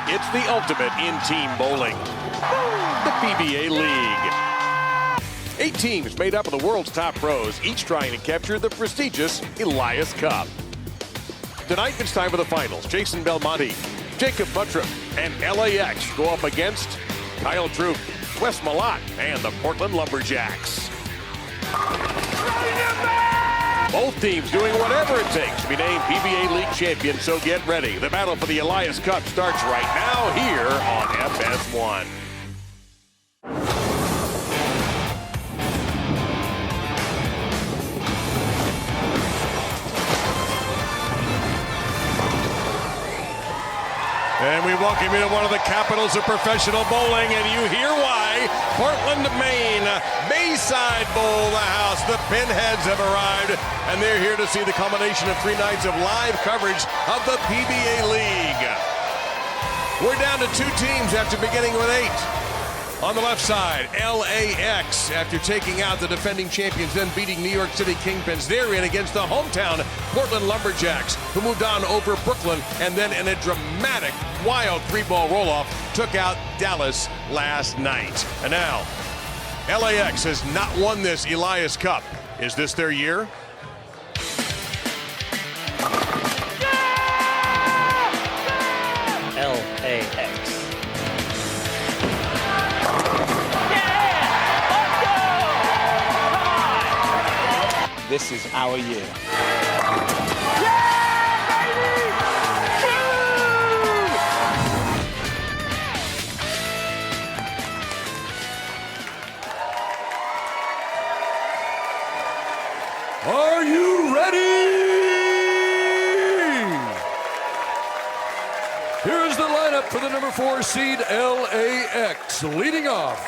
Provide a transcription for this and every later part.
It's the ultimate in team bowling. The PBA League. 8 teams made up of the world's top pros, each trying to capture the prestigious Elias Cup. Tonight it's time for the finals. Jason Belmonte, Jacob Buttroff, and LAX go up against Kyle Troop, Wes Malott, and the Portland Lumberjacks. Both teams doing whatever it takes to be named PBA League champions, so get ready. The battle for the Elias Cup starts right now here on FS1. And we welcome you to one of the capitals of professional bowling, and you hear why. Portland, Maine, Bayside Bowl, the house. The Pinheads have arrived, and they're here to see the culmination of 3 nights of live coverage of the PBA League. We're down to 2 teams after beginning with 8. On the left side, LAX, after taking out the defending champions, then beating New York City Kingpins. They're in against the hometown Portland Lumberjacks, who moved on over Brooklyn, and then in a dramatic, wild 3-ball roll-off, took out Dallas last night. And now, LAX has not won this Elias Cup. Is this their year? LAX. This is our year. Yeah, baby! Are you ready? Here's the lineup for the number 4 seed LAX. Leading off,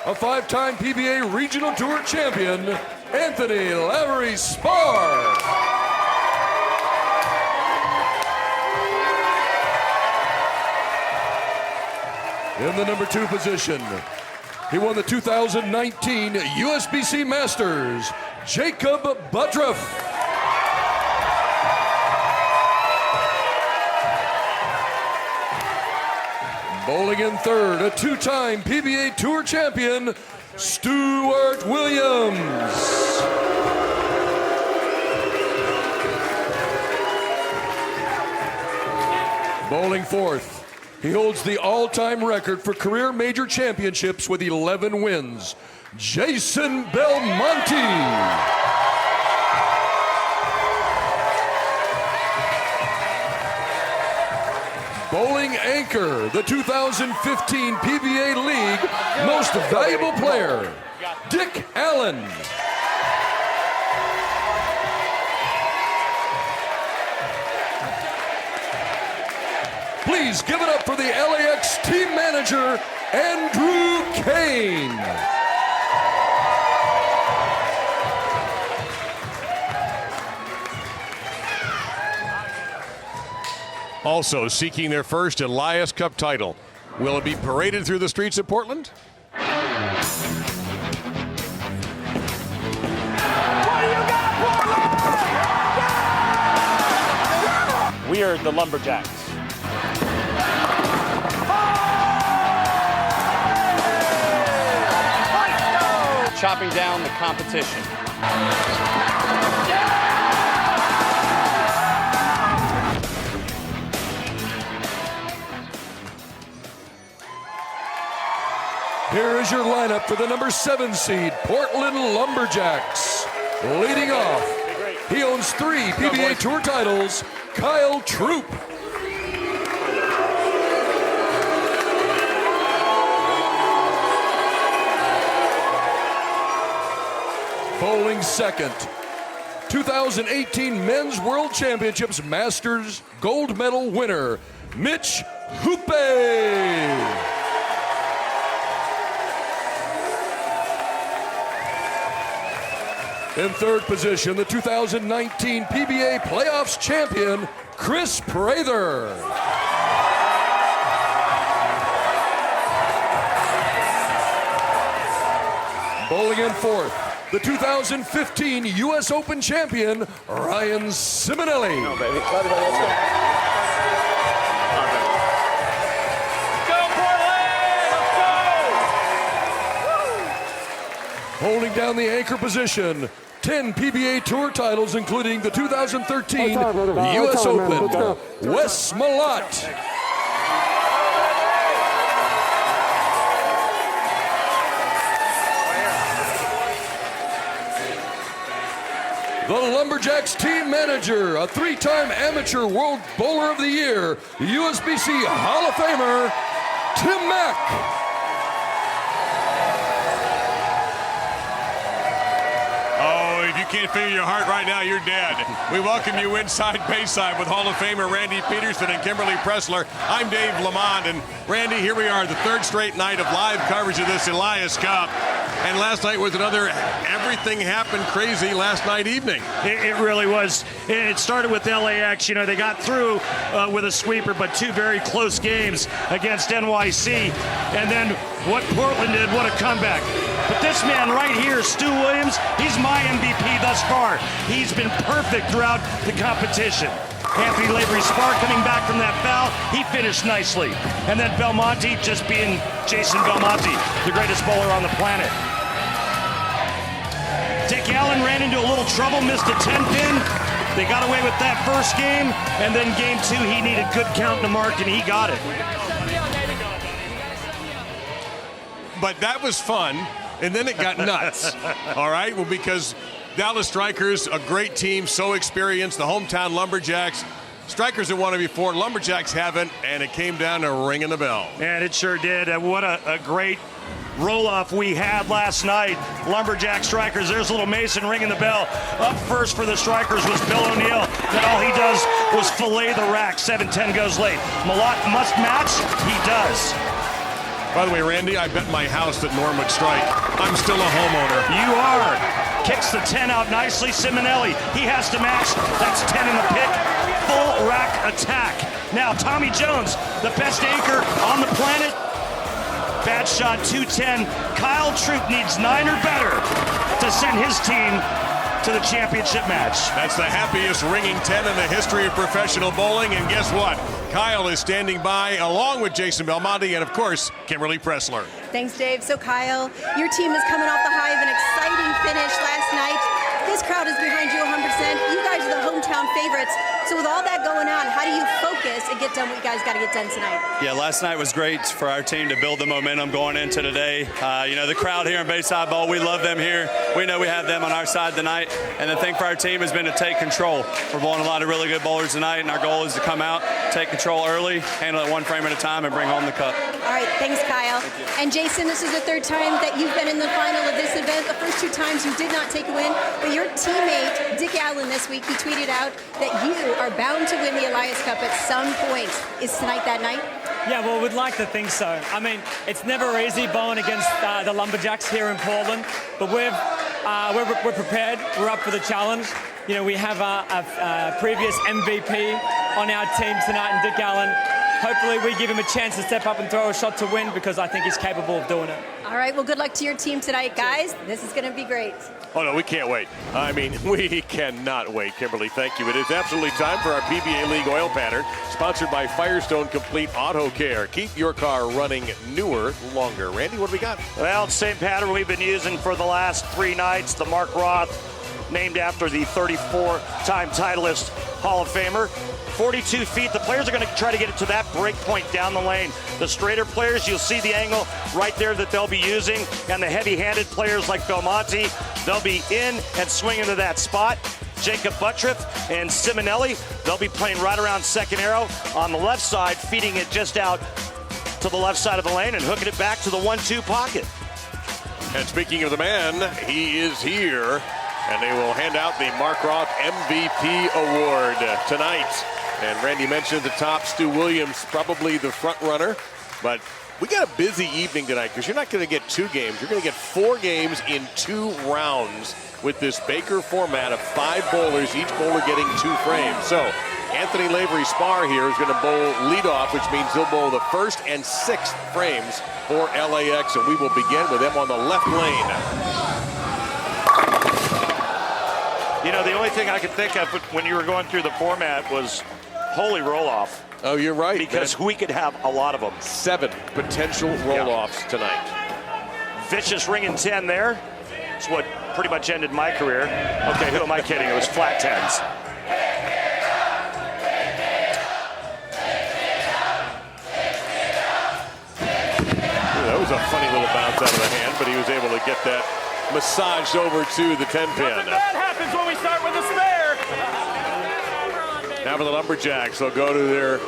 a 5-time PBA Regional Tour champion, Anthony Lavery-Spahr. In the number 2 position, he won the 2019 USBC Masters, Jacob Buttroff. Bowling in third, a 2-time PBA Tour champion, Stuart Williams. Bowling fourth, he holds the all-time record for career major championships with 11 wins, Jason Belmonte. Bowling anchor, the 2015 PBA League Most Valuable Player, Dick Allen. Please give it up for the LAX team manager, Andrew Kane. Also seeking their first Elias Cup title. Will it be paraded through the streets of Portland? What do you got, Portland? We are the Lumberjacks. Chopping down the competition. Here is your lineup for the number 7 seed, Portland Lumberjacks. Leading off, he owns 3 PBA Tour titles, Kyle Troop. Bowling second, 2018 Men's World Championships Masters gold medal winner, Mitch Hoope. In third position, the 2019 PBA Playoffs champion, Chris Prather. Bowling in fourth, the 2015 U.S. Open champion, Ryan Simonelli. No, baby. Let's go. holding down the anchor position. 10 PBA Tour titles, including the 2013 U.S. Open, Wes Malott. The Lumberjacks team manager, a 3-time amateur World Bowler of the Year, USBC Hall of Famer, Tim Mack. If you can't feel your heart right now, you're dead. We welcome you inside Bayside with Hall of Famer Randy Peterson and Kimberly Pressler. I'm Dave Lamont, and Randy, here we are, the third straight night of live coverage of this Elias Cup. And last night was another everything happened crazy last night evening. It really was. It started with LAX. You know, they got through with a sweeper, but two very close games against NYC. And then what Portland did, what a comeback. But this man right here, Stu Williams, he's my MVP thus far. He's been perfect throughout the competition. Anthony lavery-spahr coming back from that foul, he finished nicely. And then Belmonte just being Jason Belmonte, the greatest bowler on the planet. Dick Allen ran into a little trouble, missed a 10-pin. They got away with that first game, and then game 2, he needed good count to mark, and he got it. But that was fun, and then it got nuts. All right, well, because Dallas Strikers, a great team, so experienced, the hometown Lumberjacks. Strikers have won it before, Lumberjacks haven't, and it came down to ringing the bell. And it sure did. What a great roll-off we had last night. Lumberjack Strikers, there's little Mason ringing the bell. Up first for the Strikers was Bill O'Neill. Then all he does was fillet the rack. 7-10 goes late. Malott must match. He does. By the way, Randy, I bet my house that Norm would strike. I'm still a homeowner. You are. Kicks the 10 out nicely. Simonelli, he has to match. That's 10 in the pick. Full rack attack. Now, Tommy Jones, the best anchor on the planet. Bad shot, 210. Kyle Troop needs 9 or better to send his team to the championship match. That's the happiest ringing 10 in the history of professional bowling, and guess what? Kyle is standing by along with Jason Belmonte and, of course, Kimberly Pressler. Thanks, Dave. So, Kyle, your team is coming off the high of an exciting finish last night. This crowd is behind you 100%. You guys are the hometown favorites. So with all that going on, how do you focus and get done what you guys got to get done tonight? Yeah, last night was great for our team to build the momentum going into today. You know, the crowd here in Bayside Bowl, we love them here. We know we have them on our side tonight. And the thing for our team has been to take control. We're bowling a lot of really good bowlers tonight, and our goal is to come out, take control early, handle it one frame at a time, and bring home the cup. All right, thanks, Kyle. And Jason, this is the third time that you've been in the final of this event. The first 2 times you did not take a win, but your teammate, Dick Allen, this week, he tweeted out that you are bound to win the Elias Cup at some point. Is tonight that night? Yeah, well, we'd like to think so. I mean, it's never easy bowling against the Lumberjacks here in Portland, but we're prepared. We're up for the challenge. You know, we have a previous MVP on our team tonight, and Dick Allen. Hopefully we give him a chance to step up and throw a shot to win, because I think he's capable of doing it. All right, well, good luck to your team tonight, guys. This is going to be great. Oh, no, we can't wait. I mean, we cannot wait, Kimberly. Thank you. It is absolutely time for our PBA League oil pattern, sponsored by Firestone Complete Auto Care. Keep your car running newer, longer. Randy, what do we got? Well, same pattern we've been using for the last 3 nights. The Mark Roth, named after the 34-time Titleist Hall of Famer. 42 feet. The players are going to try to get it to that break point down the lane. The straighter players, you'll see the angle right there that they'll be using. And the heavy-handed players like Belmonte, they'll be in and swing into that spot. Jacob Buttriff and Simonelli, they'll be playing right around second arrow on the left side, feeding it just out to the left side of the lane and hooking it back to the 1-2 pocket. And speaking of the man, he is here. And they will hand out the Mark Roth MVP award tonight. And Randy mentioned at the top, Stu Williams, probably the front runner. But we got a busy evening tonight, because you're not going to get 2 games. You're going to get 4 games in 2 rounds with this Baker format of 5 bowlers, each bowler getting 2 frames. So Anthony lavery-spahr here is going to bowl leadoff, which means he'll bowl the first and 6th frames for LAX. And we will begin with them on the left lane. You know, the only thing I could think of when you were going through the format was holy roll-off. Oh, you're right. Because we could have a lot of them. 7 potential roll-offs tonight. Vicious ringing 10 there. That's what pretty much ended my career. Okay, who am I kidding? It was flat tens. That was a funny little bounce out of the hand, but he was able to get that massaged over to the 10-pin. That happens when we start with a spare. Now for the Lumberjacks, they'll go to their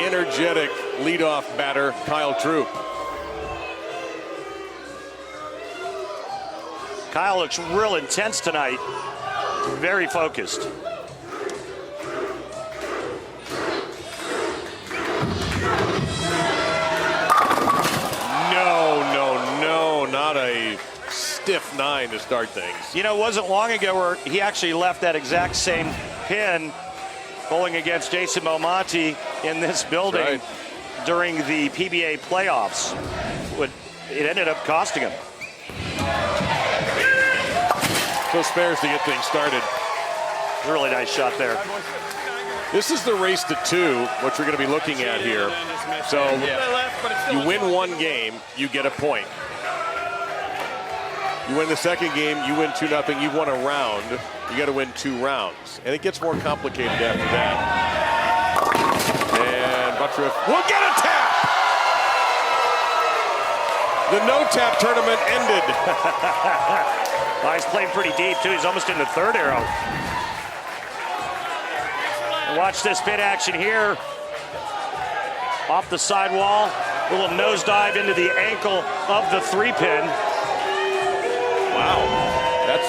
energetic leadoff batter, Kyle Troop. Kyle looks real intense tonight. Very focused. No, not a stiff 9 to start things. You know, it wasn't long ago where he actually left that exact same pin bowling against Jason Belmonte in this building right. during the PBA playoffs. It ended up costing him. So spares to get things started. Really nice shot there. This is the race to 2, which we're going to be looking at here. So you win one game, you get a point. You win the second game, you win 2-0, you've won a round. You got to win 2 rounds. And it gets more complicated after that. And Buttriff will get a tap! The no-tap tournament ended. Well, he's playing pretty deep, too. He's almost in the 3rd arrow. And watch this pin action here. Off the sidewall. Little nosedive into the ankle of the 3-pin. Wow. That's,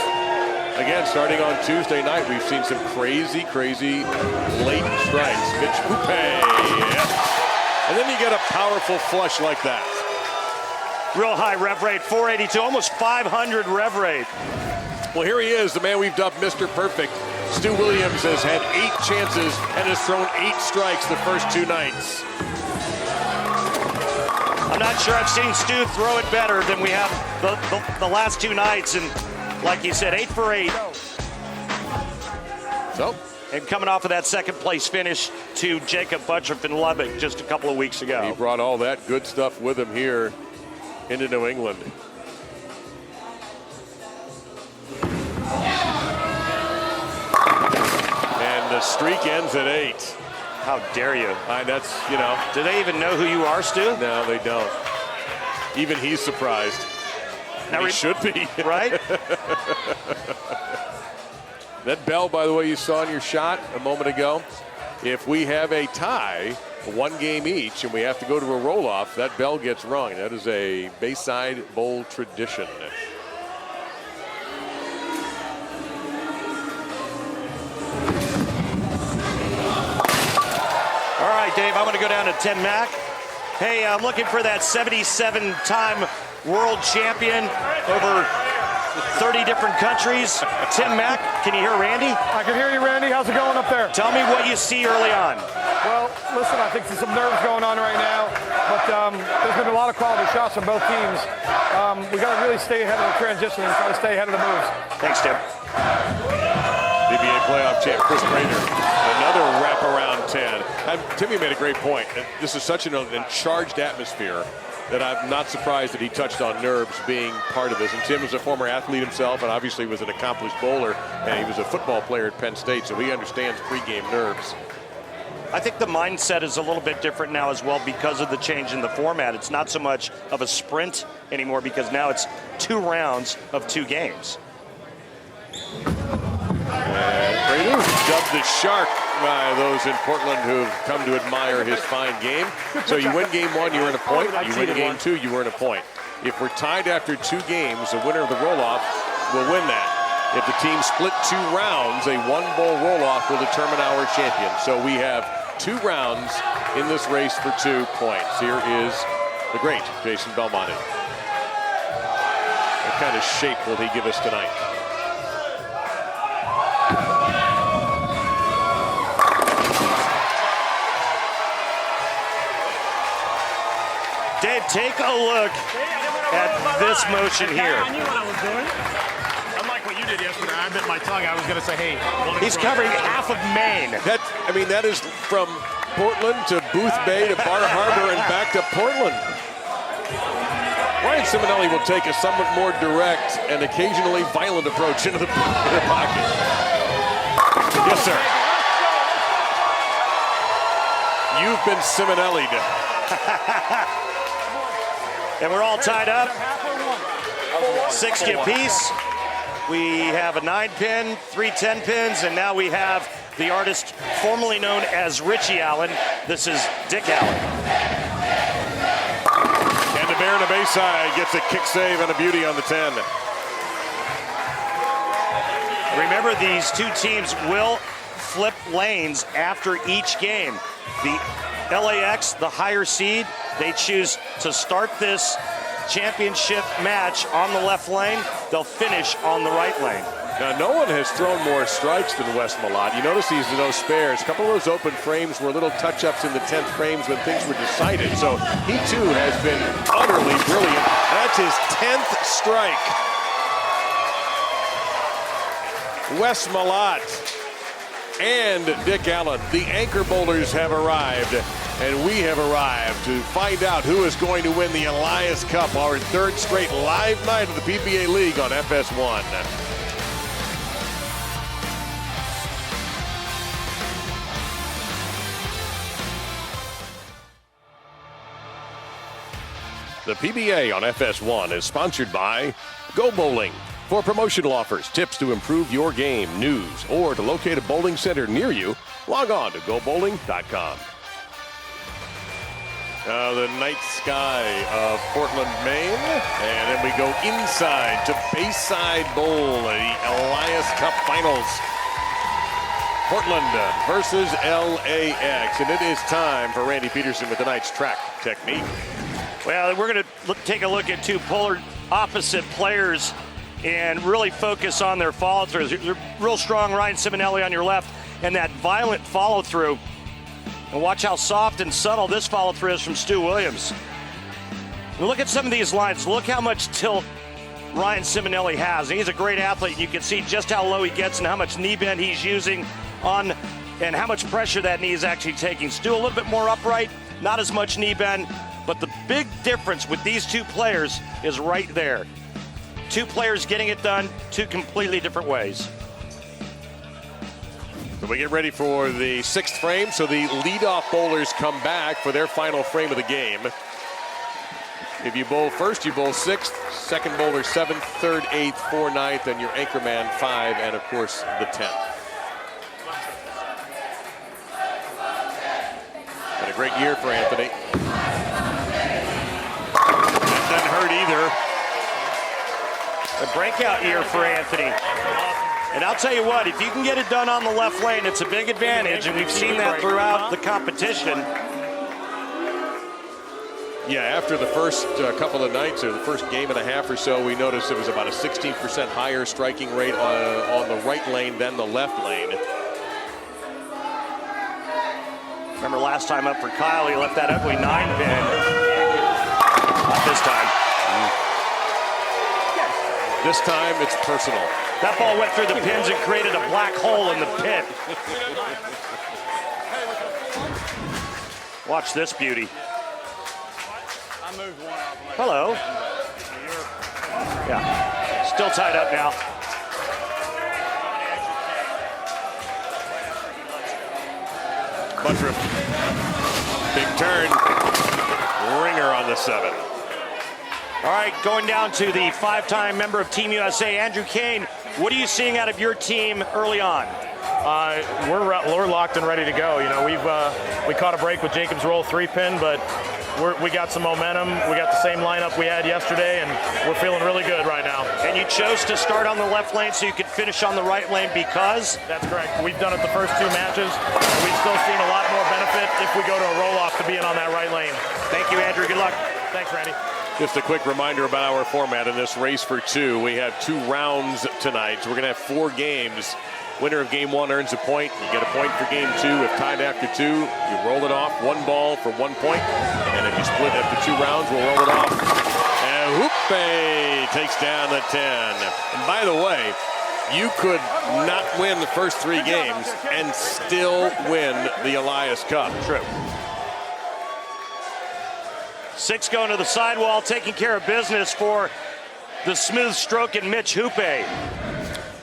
again, starting on Tuesday night, we've seen some crazy late strikes. Mitch Coupe. Yep. And then you get a powerful flush like that. Real high rev rate, 482, almost 500 rev rate. Well, here he is, the man we've dubbed Mr. Perfect. Stu Williams has had 8 chances and has thrown 8 strikes the first 2 nights. I'm not sure I've seen Stu throw it better than we have the last 2 nights. And like you said, 8 for 8. So, and coming off of that second place finish to Jacob Buttriff in Lubbock just a couple of weeks ago. He brought all that good stuff with him here into New England. And the streak ends at 8. How dare you? That's, you know. Do they even know who you are, Stu? No, they don't. Even he's surprised. Now he should be. Right? That bell, by the way, you saw in your shot a moment ago, if we have a tie, 1 game each, and we have to go to a roll-off, that bell gets rung. That is a Bayside Bowl tradition. All right, Dave, I'm going to go down to Tim Mack. Hey, I'm looking for that 77-time world champion over 30 different countries. Tim Mack, can you hear Randy? I can hear you, Randy. How's it going up there? Tell me what you see early on. Well, listen, I think there's some nerves going on right now, but there's been a lot of quality shots from both teams. We got to really stay ahead of the transition and try to stay ahead of the moves. Thanks, Tim. PBA playoff champ Chris Prater, another wraparound 10. Timmy made a great point. This is such an charged atmosphere that I'm not surprised that he touched on nerves being part of this. And Tim is a former athlete himself and obviously was an accomplished bowler, and he was a football player at Penn State, so he understands pregame nerves. I think the mindset is a little bit different now as well because of the change in the format. It's not so much of a sprint anymore because now it's 2 rounds of 2 games. And Prater dubbed the Shark by those in Portland who have come to admire his fine game. So you win game 1, you earn a point. You win game 2, you earn a point. If we're tied after 2 games, the winner of the roll-off will win that. If the team split 2 rounds, a 1-bowl roll-off will determine our champion. So we have 2 rounds in this race for 2 points. Here is the great Jason Belmonte. What kind of shape will he give us tonight? Dave, take a look at this motion here. I knew what I was doing. Unlike what you did yesterday, I bit my tongue. I was going to say, hey. He's covering half of Maine. That is from Portland to Booth Bay to Bar Harbor and back to Portland. Ryan Simonelli will take a somewhat more direct and occasionally violent approach into the pocket. Yes, sir. You've been Simonelli'd. And we're all tied up. 60 apiece. We have a 9-pin, 3 10-pins, and now we have the artist formerly known as Richie Allen. This is Dick Allen. And the Bear in the Bayside gets a kick save and a beauty on the 10. Remember, these two teams will flip lanes after each game. The LAX, the higher seed, they choose to start this championship match on the left lane. They'll finish on the right lane. Now, no one has thrown more strikes than Wes Malott. You notice these those spares. A couple of those open frames were little touch-ups in the 10th frames when things were decided. So he, too, has been utterly brilliant. That's his 10th strike. Wes Malott and Dick Allen, the anchor bowlers, have arrived. And we have arrived to find out who is going to win the Elias Cup, our 3rd straight live night of the PBA League on FS1. The PBA on FS1 is sponsored by Go Bowling. For promotional offers, tips to improve your game, news, or to locate a bowling center near you, log on to gobowling.com. The night sky of Portland, Maine, and then we go inside to Bayside Bowl, the Elias Cup Finals. Portland versus LAX, and it is time for Randy Peterson with tonight's track technique. Well, we're going to take a look at two polar opposite players and really focus on their follow-throughs. You're real strong, Ryan Simonelli on your left, and that violent follow-through. And watch how soft and subtle this follow-through is from Stu Williams. And look at some of these lines. Look how much tilt Ryan Simonelli has. And he's a great athlete. You can see just how low he gets and how much knee bend he's using on, and how much pressure that knee is actually taking. Stu a little bit more upright, not as much knee bend. But the big difference with these two players is right there. Two players getting it done two completely different ways. So we get ready for the 6th frame. So the leadoff bowlers come back for their final frame of the game. If you bowl first, you bowl 6th. Second bowler 7th, 3rd, 8th, 4th, 9th, and your anchor man 5, and of course the 10th. Been a great year for Anthony. That doesn't hurt either. A breakout year for Anthony. And I'll tell you what, if you can get it done on the left lane, it's a big advantage, and we've seen that throughout the competition. Yeah, after the first couple of nights, or the first game and a half or so, we noticed it was about a 16% higher striking rate on the right lane than the left lane. Remember last time up for Kyle, he left that ugly 9-pin. Not this time. This time, it's personal. That ball went through the pins and created a black hole in the pit. Watch this beauty. Hello. Yeah, still tied up now. Buttram. Big turn. Ringer on the 7. All right, going down to the 5-time member of Team USA, Andrew Kane. What are you seeing out of your team early on? We're locked and ready to go. You know, we caught a break with Jacob's roll 3-pin, but we got some momentum. We got the same lineup we had yesterday, and we're feeling really good right now. And you chose to start on the left lane so you could finish on the right lane because? That's correct. We've done it the first 2 matches. We've still seen a lot more benefit if we go to a roll-off to being on that right lane. Thank you, Andrew. Good luck. Thanks, Randy. Just a quick reminder about our format in this race for 2. We have 2 rounds tonight, so we're going to have 4 games. Winner of game 1 earns a point. You get a point for game 2. If tied after 2, you roll it off 1 ball for 1 point. And if you split after 2 rounds, we'll roll it off. And whoop-ay, takes down the 10. And by the way, you could not win the first 3 games and still win the Elias Cup. True. 6 going to the sidewall, taking care of business for the smooth stroking Mitch Hoope.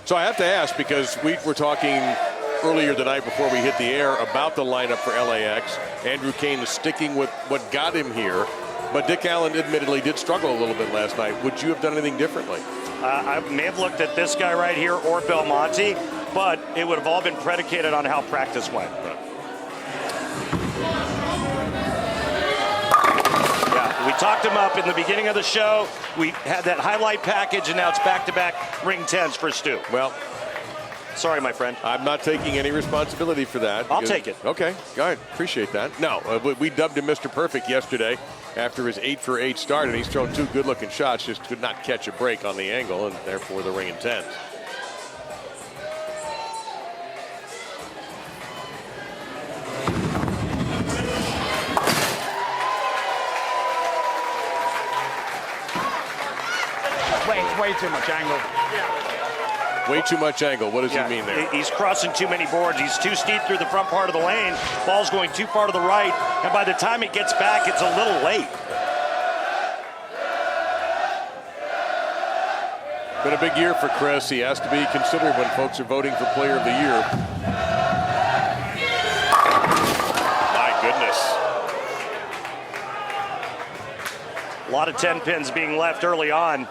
So I have to ask, because we were talking earlier tonight before we hit the air about the lineup for LAX. Andrew Kane is sticking with what got him here, but Dick Allen admittedly did struggle a little bit last night. Would you have done anything differently? I may have looked at this guy right here or Belmonte, but it would have all been predicated on how practice went. Yeah, we talked him up in the beginning of the show. We had that highlight package, and now it's back-to-back ring 10s for Stu. Well, sorry, my friend. I'm not taking any responsibility for that. I'll take it. Okay, go ahead. Appreciate that. No, we dubbed him Mr. Perfect yesterday after his 8-for-8 start, and he's thrown 2 good-looking shots, just could not catch a break on the angle, and therefore the ring and 10s. Way too much angle. Way too much angle. What does he mean there? He's crossing too many boards. He's too steep through the front part of the lane. Ball's going too far to the right, and by the time it gets back, it's a little late. Been a big year for Chris. He has to be considered when folks are voting for Player of the Year. My goodness. A lot of 10 pins being left early on.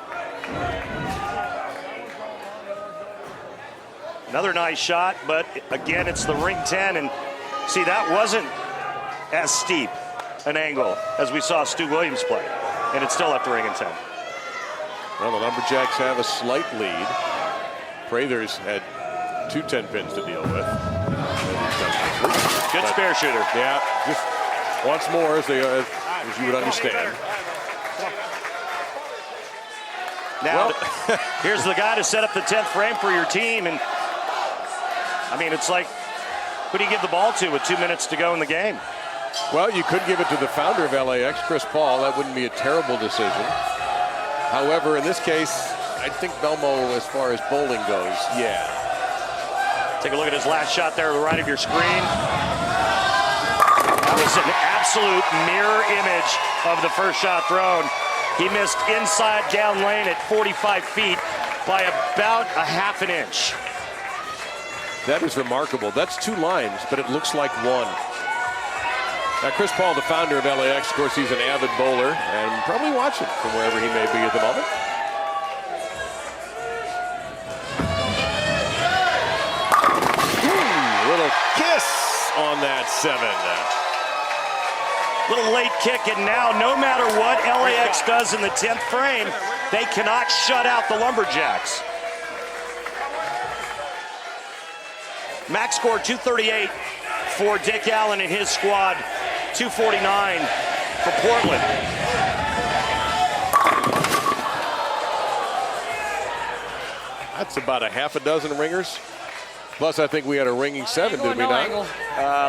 Another nice shot, but again, it's the ring 10. And see, that wasn't as steep an angle as we saw Stu Williams play. And it's still left the ring and 10. Well, the Lumberjacks have a slight lead. Prather's had 2 10 pins to deal with. Good spare shooter. Yeah, just once more, as you would understand. Now, here's the guy to set up the 10th frame for your team. And I mean, it's like, who do you give the ball to with 2 minutes to go in the game? Well, you could give it to the founder of LAX, Chris Paul. That wouldn't be a terrible decision. However, in this case, I think Belmo, as far as bowling goes, yeah. Take a look at his last shot there to the right of your screen. That was an absolute mirror image of the first shot thrown. He missed inside down lane at 45 feet by about a half an inch. That is remarkable. That's 2 lines, but it looks like 1. Now, Chris Paul, the founder of LAX, of course, he's an avid bowler and probably watching from wherever he may be at the moment. Little kiss on that 7. Little late kick, and now no matter what LAX does in the 10th frame, they cannot shut out the Lumberjacks. Max score 238 for Dick Allen and his squad, 249 for Portland. That's about a half a dozen ringers. Plus, I think we had a ringing 7, did we not?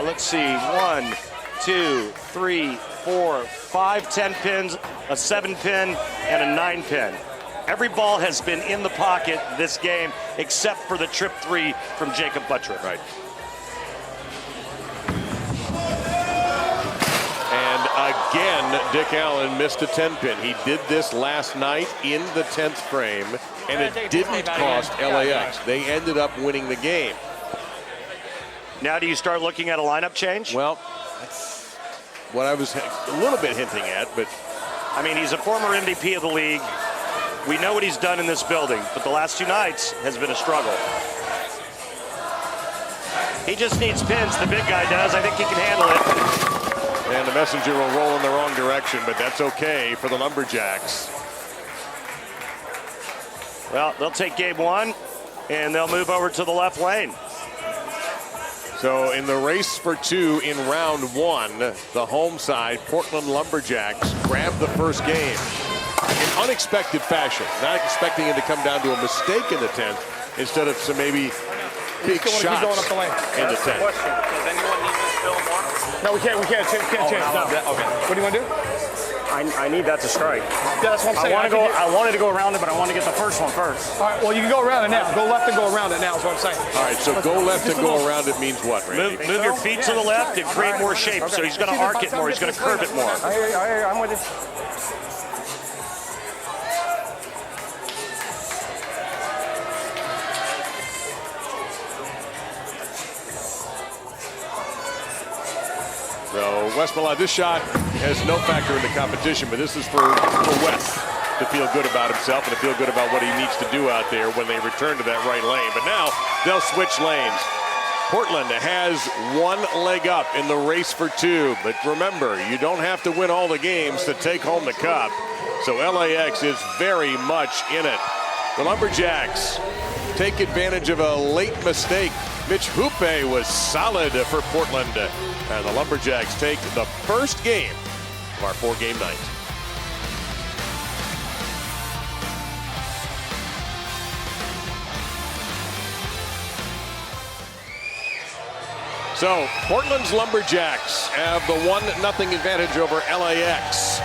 Let's see, 1, 2, 3, 4, 5 10 pins, a 7 pin, and a 9 pin. Every ball has been in the pocket this game, except for the trip 3 from Jacob Buttrick. Right. And again, Dick Allen missed a 10 pin. He did this last night in the 10th frame, and it didn't cost LAX. They ended up winning the game. Now do you start looking at a lineup change? Well, that's what I was a little bit hinting at, but I mean, he's a former MVP of the league. We know what he's done in this building, but the last 2 nights has been a struggle. He just needs pins, the big guy does. I think he can handle it. And the messenger will roll in the wrong direction, but that's okay for the Lumberjacks. Well, they'll take game 1, and they'll move over to the left lane. So in the race for 2 in round 1, the home side, Portland Lumberjacks, grab the first game in unexpected fashion. Not expecting it to come down to a mistake in the 10th, instead of some maybe big shots going up the lane. in the 10th. Does anyone need to film more? No, we can't change. No. Okay. What do you want to do? I need that to strike. Yeah, that's what I'm saying. I wanted to go around it, but I want to get the first one first. All right, well, you can go around it now. Go left and go around it now is what I'm saying. All right, so go left and go around it means what, Randy? Move your feet to the left and create more shape. So he's going to arc it more. He's going to curve it more. I hear you. I'm with you. So Wes Malott, this shot has no factor in the competition, but this is for Wes to feel good about himself and to feel good about what he needs to do out there when they return to that right lane. But now they'll switch lanes. Portland has one leg up in the race for two, but remember, you don't have to win all the games to take home the cup. So LAX is very much in it. The Lumberjacks take advantage of a late mistake. Mitch Hoope was solid for Portland. And the Lumberjacks take the first game of our four-game night. So Portland's Lumberjacks have the 1-0 advantage over LAX.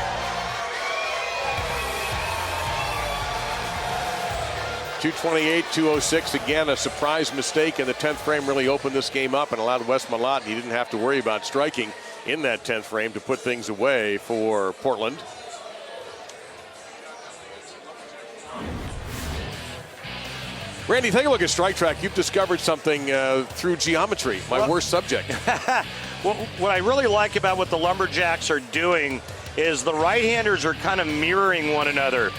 .228-206. Again, a surprise mistake in the 10th frame really opened this game up and allowed Wes Malott. He didn't have to worry about striking in that 10th frame to put things away for Portland. Randy, take a look at Strike Track. You've discovered something through geometry, my worst subject. Well, what I really like about what the Lumberjacks are doing is the right-handers are kind of mirroring one another.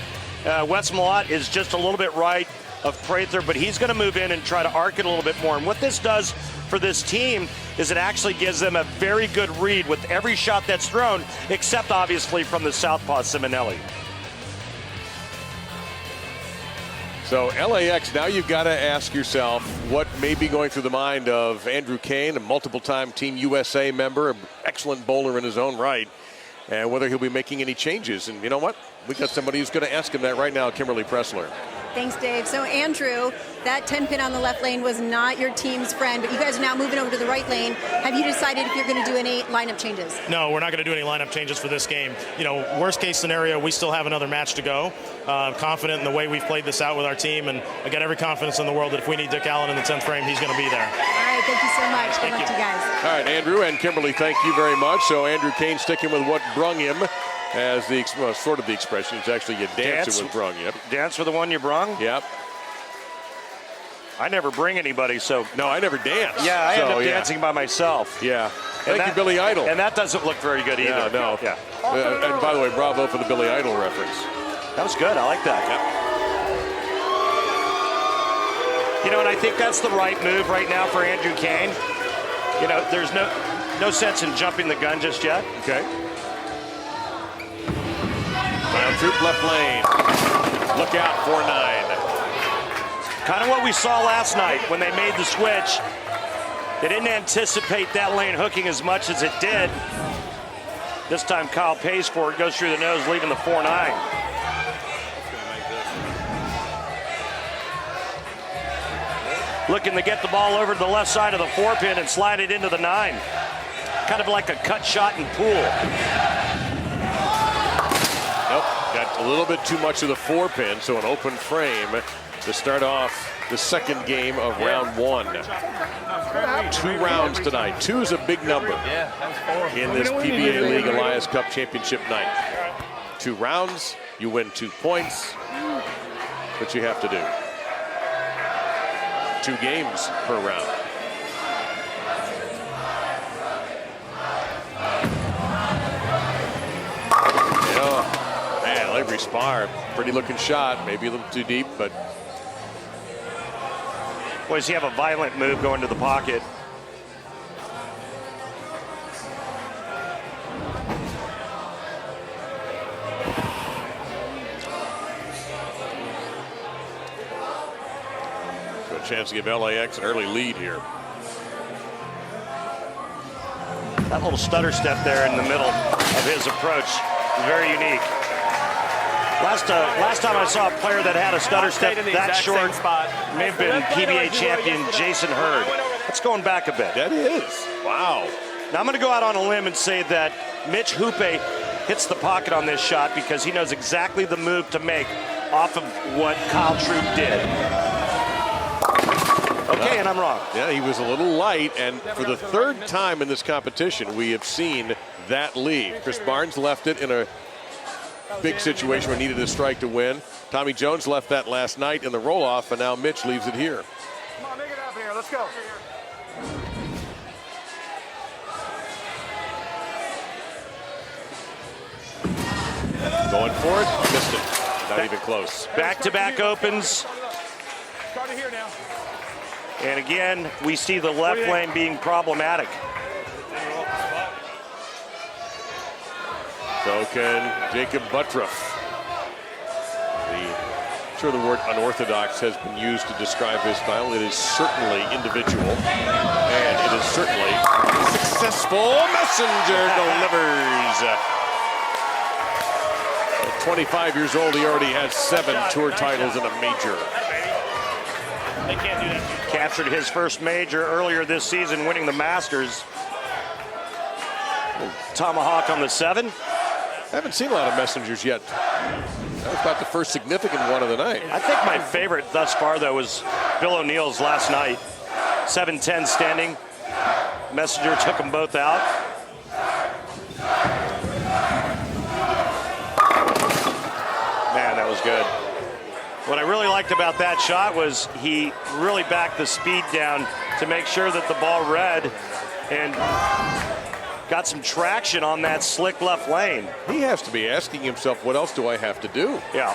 Wes Malott is just a little bit right of Prather, but he's going to move in and try to arc it a little bit more. And what this does for this team is it actually gives them a very good read with every shot that's thrown, except obviously from the southpaw Simonelli. So LAX, now you've got to ask yourself what may be going through the mind of Andrew Kane, a multiple-time Team USA member, an excellent bowler in his own right, and whether he'll be making any changes. And you know what? We got somebody who's going to ask him that right now, Kimberly Pressler. Thanks, Dave. So, Andrew, that 10 pin on the left lane was not your team's friend, but you guys are now moving over to the right lane. Have you decided if you're going to do any lineup changes? No, we're not going to do any lineup changes for this game. You know, worst case scenario, we still have another match to go. Confident in the way we've played this out with our team, and I got every confidence in the world that if we need Dick Allen in the 10th frame, he's going to be there. All right, thank you so much. Good luck to you guys. All right, Andrew and Kimberly, thank you very much. So Andrew Kane sticking with what brung him as the sort of the expression. It's actually you dance with brung. Yep. Dance for the one you brung? Yep. I never bring anybody, so. No, I never dance. Yeah, I end up dancing by myself. Yeah. Thank you, Billy Idol. And that doesn't look very good either. Yeah, no. Yeah. And by the way, bravo for the Billy Idol reference. That was good. I like that. Yep. You know, and I think that's the right move right now for Andrew Kane. You know, there's no sense in jumping the gun just yet. Okay. Final troop left lane. Look out, 4-9. Kind of what we saw last night when they made the switch. They didn't anticipate that lane hooking as much as it did. This time Kyle pays for it, goes through the nose, leaving the 4-9. Looking to get the ball over to the left side of the 4-pin and slide it into the 9. Kind of like a cut shot in pool. Nope, got a little bit too much of the 4-pin, so an open frame to start off the second game of round one. 2 rounds tonight. 2 is a big number in this PBA League Elias Cup Championship night. 2 rounds, you win 2 points, but you have to do 2 games per round. Oh, man, lavery-spahr, pretty looking shot, maybe a little too deep, but. Boy, does he have a violent move going to the pocket. So a chance to give LAX an early lead here. That little stutter step there in the middle of his approach is very unique. Last time I saw a player that had a stutter step that short may have been PBA champion Jason Hurd. That's going back a bit. That is. Wow. Now I'm going to go out on a limb and say that Mitch Hoope hits the pocket on this shot because he knows exactly the move to make off of what Kyle Troop did. Okay, and I'm wrong. Yeah, he was a little light, and for the third time in this competition, we have seen that leave. Chris Barnes left it in a big situation where he needed a strike to win. Tommy Jones left that last night in the roll-off, and now Mitch leaves it here. Come on, make it happen here. Let's go. Going for it, missed it. Not even close. Back-to-back opens. Starting here now. And again, we see the left lane being problematic. So can Jacob Buttroff. I'm sure the word unorthodox has been used to describe his style. It is certainly individual, and it is certainly successful. Messenger delivers. At 25 years old, he already has 7 tour titles and a major. They can't do that. Captured his first major earlier this season, winning the Masters. Tomahawk on the 7. I haven't seen a lot of Messengers yet. That was about the first significant one of the night. I think my favorite thus far, though, was Bill O'Neill's last night. 7-10 standing. Messenger took them both out. Man, that was good. What I really liked about that shot was he really backed the speed down to make sure that the ball read and got some traction on that slick left lane. He has to be asking himself, what else do I have to do? Yeah.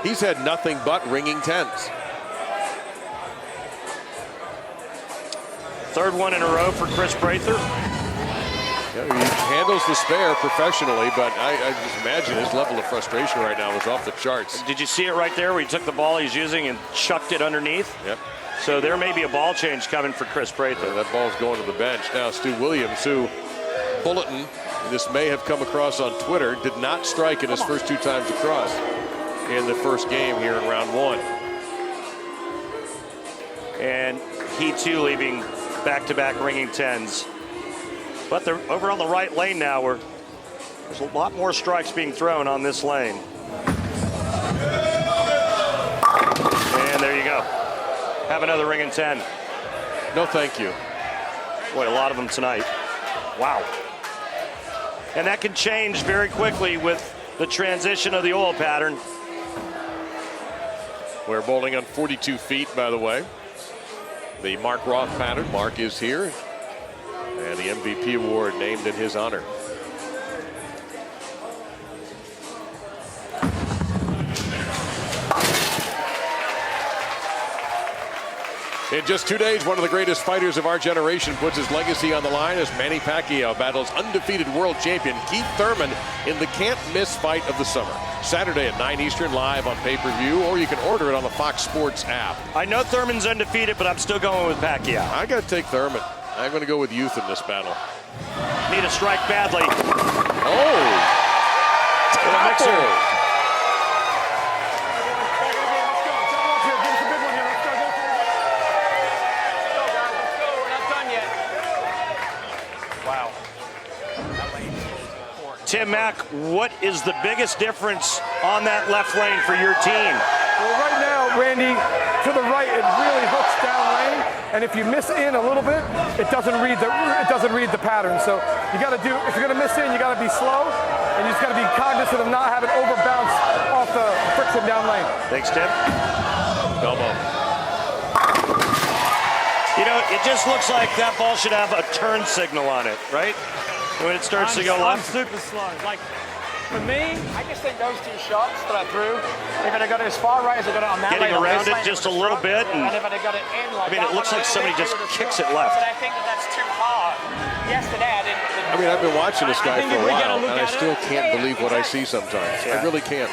He's had nothing but ringing 10s. Third one in a row for Chris Prather. Yeah, he handles the spare professionally, but I just imagine his level of frustration right now is off the charts. Did you see it right there where he took the ball he's using and chucked it underneath? Yep. So there may be a ball change coming for Chris Prather. Yeah, that ball's going to the bench. Now Stu Williams, who Bulletin, this may have come across on Twitter, did not strike in his first 2 times across in the first game here in round 1. And he too leaving back-to-back ringing 10s. But they're over on the right lane now where there's a lot more strikes being thrown on this lane. And there you go. Have another ringing 10. No, thank you. Boy, a lot of them tonight. Wow. And that can change very quickly with the transition of the oil pattern. We're bowling on 42 feet, by the way. The Mark Roth pattern. Mark is here. And the MVP award named in his honor. In just 2 days, one of the greatest fighters of our generation puts his legacy on the line as Manny Pacquiao battles undefeated world champion Keith Thurman in the can't-miss fight of the summer. Saturday at 9 Eastern, live on pay-per-view, or you can order it on the Fox Sports app. I know Thurman's undefeated, but I'm still going with Pacquiao. I got to take Thurman. I'm going to go with youth in this battle. Need a strike badly. Oh! Little mixer. Tim Mack, what is the biggest difference on that left lane for your team? Well, right now, Randy, to the right, it really hooks down lane, and if you miss in a little bit, it doesn't read the pattern. So you got to do, if you're going to miss in, you got to be slow, and you just got to be cognizant of not having overbounce off the friction down lane. Thanks, Tim. Elbow. You know, it just looks like that ball should have a turn signal on it, right? When it starts to go left. I'm super slow. Like, for me, I just think those 2 shots that I threw, if I'd have got it as far right as I got it on that Getting lane, around on it just a little bit. and if I'd have got it in like I mean, that, it looks like somebody just kicks it But left. I think that's too hard. Yesterday, I didn't. I mean, I've been watching this guy for a while, and I still can't believe what I see sometimes. Yeah. I really can't.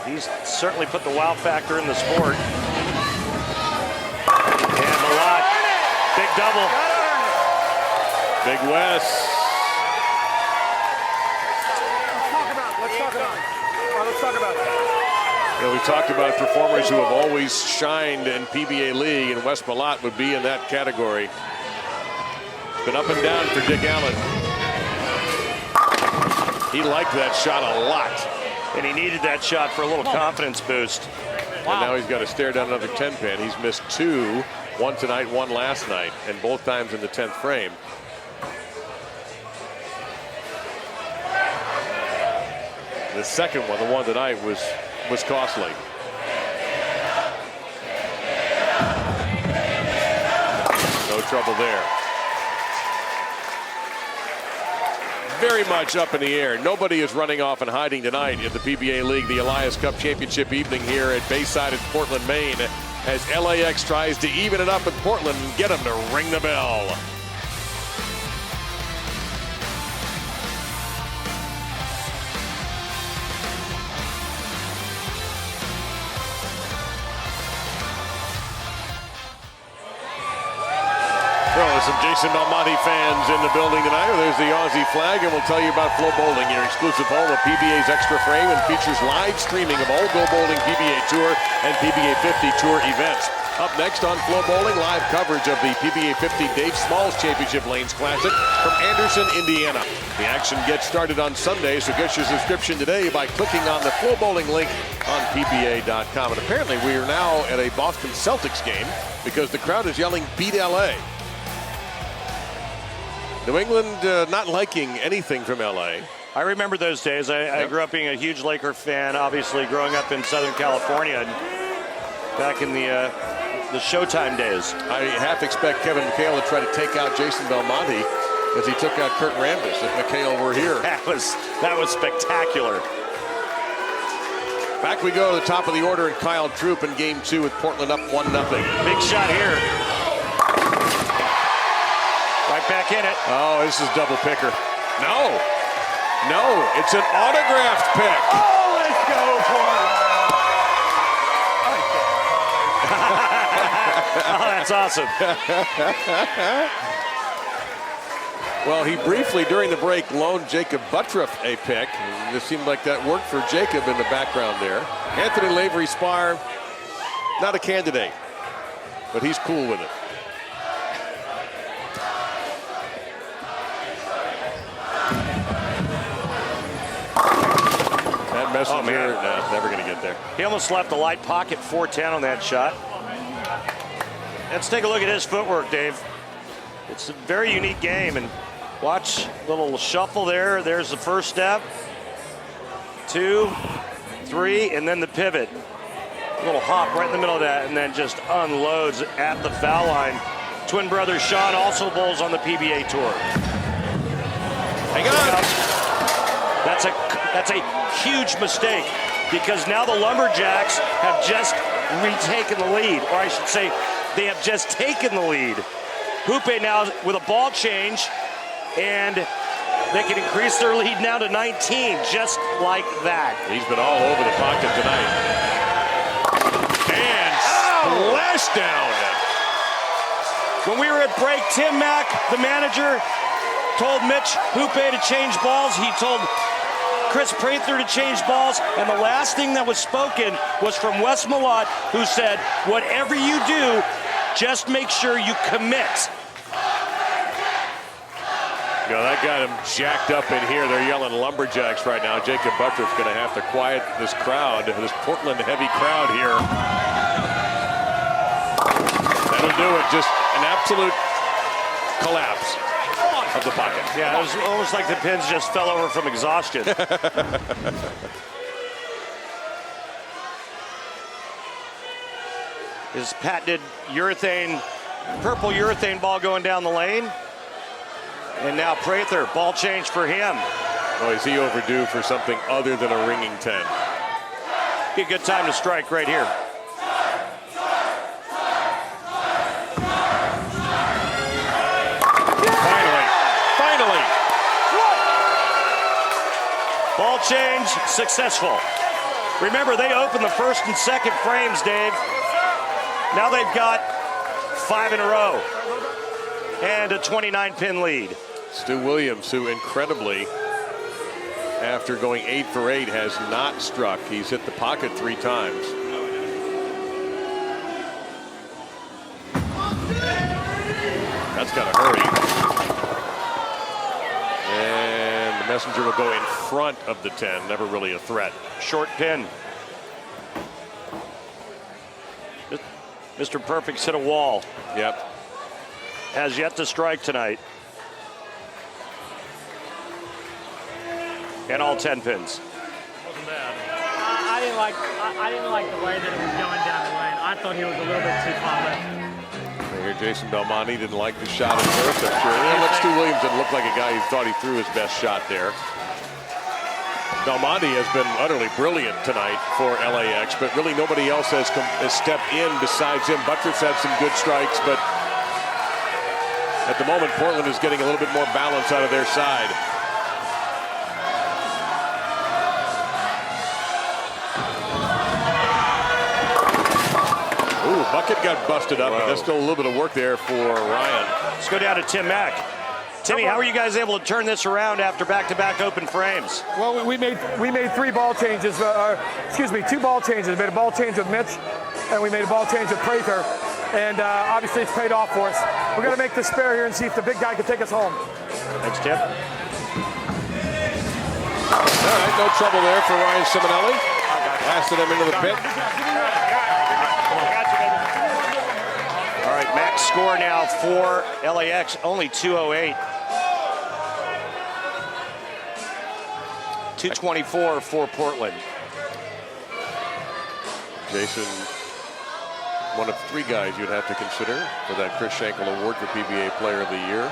He's certainly put the wow factor in the sport. And a lot. Big double. Big Wes. Let's talk about it. You know, we talked about performers who have always shined in PBA League, and Wes Malott would be in that category. It's been up and down for Dick Allen. He liked that shot a lot. And he needed that shot for a little confidence boost. And now he's got to stare down another 10 pin. He's missed 2, one tonight, one last night, and both times in the 10th frame. The second one, the one tonight, was costly. No trouble there. Very much up in the air. Nobody is running off and hiding tonight in the PBA League, the Elias Cup Championship evening here at Bayside in Portland, Maine, as LAX tries to even it up with Portland and get them to ring the bell. Well, there's some Jason Belmonte fans in the building tonight. There's the Aussie flag, and we'll tell you about Flow Bowling, your exclusive home of PBA's Extra Frame, and features live streaming of all Go Bowling PBA Tour and PBA 50 Tour events. Up next on Flow Bowling, live coverage of the PBA 50 Dave Smalls Championship Lanes Classic from Anderson, Indiana. The action gets started on Sunday, so get your subscription today by clicking on the Flow Bowling link on PBA.com. And apparently we are now at a Boston Celtics game because the crowd is yelling, "Beat LA." New England not liking anything from LA. I remember those days. I grew up being a huge Laker fan, obviously growing up in Southern California, and back in the Showtime days. I half expect Kevin McHale to try to take out Jason Belmonte as he took out Kurt Rambis if McHale were here. That was spectacular. Back we go to the top of the order, and Kyle Troop in game 2 with Portland up 1-0. Big shot here. Right back in it. Oh, this is double picker. No, it's an autographed pick. Oh, let's go, Portland. Oh, that's awesome. Well, he briefly, during the break, loaned Jacob Buttriff a pick. It seemed like that worked for Jacob in the background there. Anthony Lavery-Spahr, not a candidate, but he's cool with it. That messenger, no, never going to get there. He almost left the light pocket 410 on that shot. Let's take a look at his footwork, Dave. It's a very unique game, and watch a little shuffle there. There's the first step, 2, 3, and then the pivot. A little hop right in the middle of that, and then just unloads at the foul line. Twin brother Sean also bowls on the PBA Tour. Hang on. That's a huge mistake, because now the Lumberjacks have just retaken the lead, or I should say, they have just taken the lead. Hoope now with a ball change, and they can increase their lead now to 19, just like that. He's been all over the pocket tonight. And splash down. When we were at break, Tim Mack, the manager, told Mitch Hoope to change balls. He told Chris Prather to change balls, and the last thing that was spoken was from Wes Malott, who said, whatever you do, just make sure you commit. You know, that got him jacked up in here. They're yelling Lumberjacks right now. Jacob Buttriff's going to have to quiet this crowd, this Portland heavy crowd here. That'll do it. Just an absolute collapse of the pocket. Yeah, it was almost like the pins just fell over from exhaustion. His patented purple urethane ball going down the lane. And now Prather, ball change for him. Oh, is he overdue for something other than a ringing 10? Be a good time to strike right here. Finally. Ball change successful. Remember, they opened the first and second frames, Dave. Now they've got 5 in a row and a 29-pin lead. Stu Williams, who incredibly, after going 8 for 8, has not struck. He's hit the pocket 3 times. That's got to hurry. And the Messenger will go in front of the 10, never really a threat. Short pin. Mr. Perfect's hit a wall. Yep. Has yet to strike tonight. And all 10 pins. Wasn't bad. I didn't like the way that it was going down the lane. I thought he was a little bit too far left. Here, Jason Belmonte didn't like the shot at first, I'm sure. Yeah, Stu Williams didn't look like a guy who thought he threw his best shot there. Belmonte has been utterly brilliant tonight for LAX, but really nobody else has stepped in besides him. Buttress had some good strikes, but at the moment, Portland is getting a little bit more balance out of their side. Ooh, bucket got busted up, but there's still a little bit of work there for Ryan. Let's go down to Tim Mack. Timmy, how are you guys able to turn this around after back-to-back open frames? Well, we made 3 ball changes. 2 ball changes. We made a ball change with Mitch, and we made a ball change with Prather. And obviously, it's paid off for us. We're going to make this spare here and see if the big guy can take us home. Thanks, Tim. All right, no trouble there for Ryan Simonelli. Blasted him into the pit. All right, Max score now for LAX, only 208. 224 for Portland. Jason, one of 3 guys you'd have to consider for that Chris Schenkel Award for PBA Player of the Year.